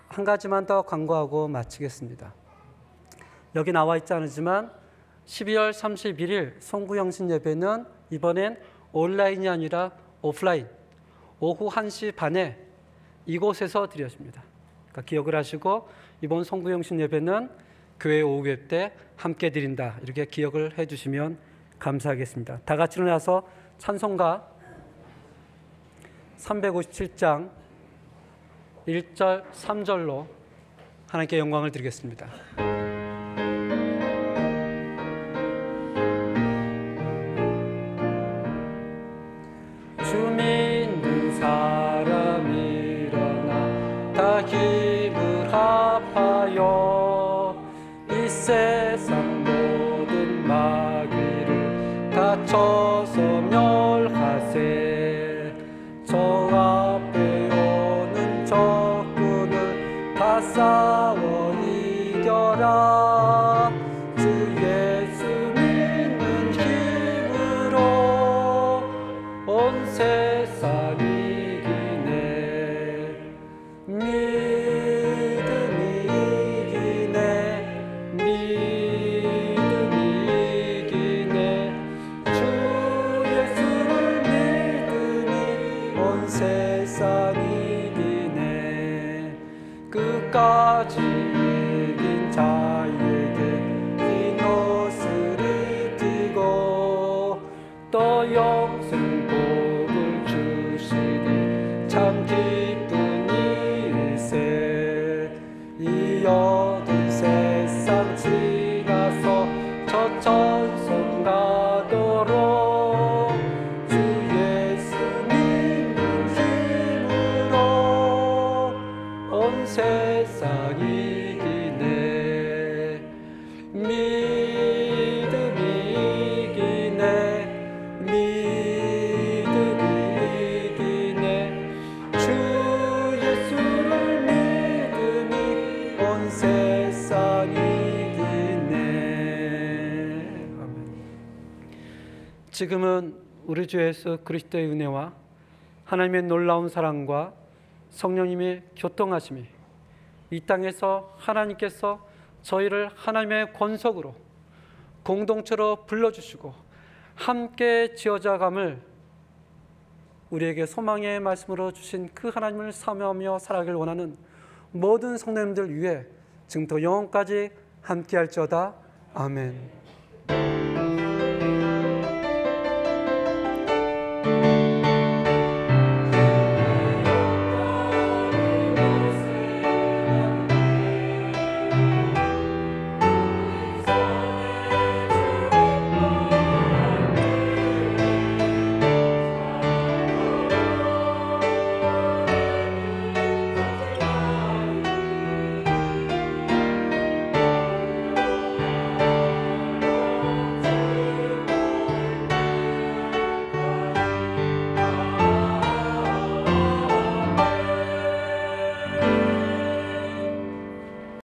한 가지만 더 광고하고 마치겠습니다. 여기 나와 있지 않지만 12월 31일 송구영신 예배는 이번엔 온라인이 아니라 오프라인 오후 1시 반에 이곳에서 드려집니다. 그러니까 기억을 하시고 이번 송구영신 예배는 교회 오후 예배 때 함께 드린다 이렇게 기억을 해주시면 감사하겠습니다. 다 같이 일어나서 찬송가 357장 1절 3절로 하나님께 영광을 드리겠습니다. 주 믿는 사람 일어나 다 힘을 합하여 이 세상 모든 마귀를 다쳐서 멸하세. 저 앞에 오는 적군을 다 싸워 이겨라. 주 예수 믿는 힘으로 온 세상 이기네. 믿음이 이기네. 믿음이 이기네. 주 예수를 믿으니 온 세상 이기네. 끝까지 이긴 자에게 긴 옷을 입히고 또 영생 복을 주시니 참 기쁜 일세. 이 어두운 세상 지나서 저 천성 가도록 주 예수 믿는 힘으로 온 세상 이기네. 믿음이 이기네. 믿음이 이기네. 주 예수를 믿으니 온 세상 이기네. 아멘. 지금은 우리 주 예수 그리스도의 은혜와 하나님의 놀라운 사랑과 성령님의 교통하심이 이 땅에서 하나님께서 저희를 하나님의 권속으로 공동체로 불러주시고 함께 지어져감을 우리에게 소망의 말씀으로 주신 그 하나님을 사모하며 살아가길 원하는 모든 성도님들 위해 지금부터 영원까지 함께할지어다. 아멘. 네.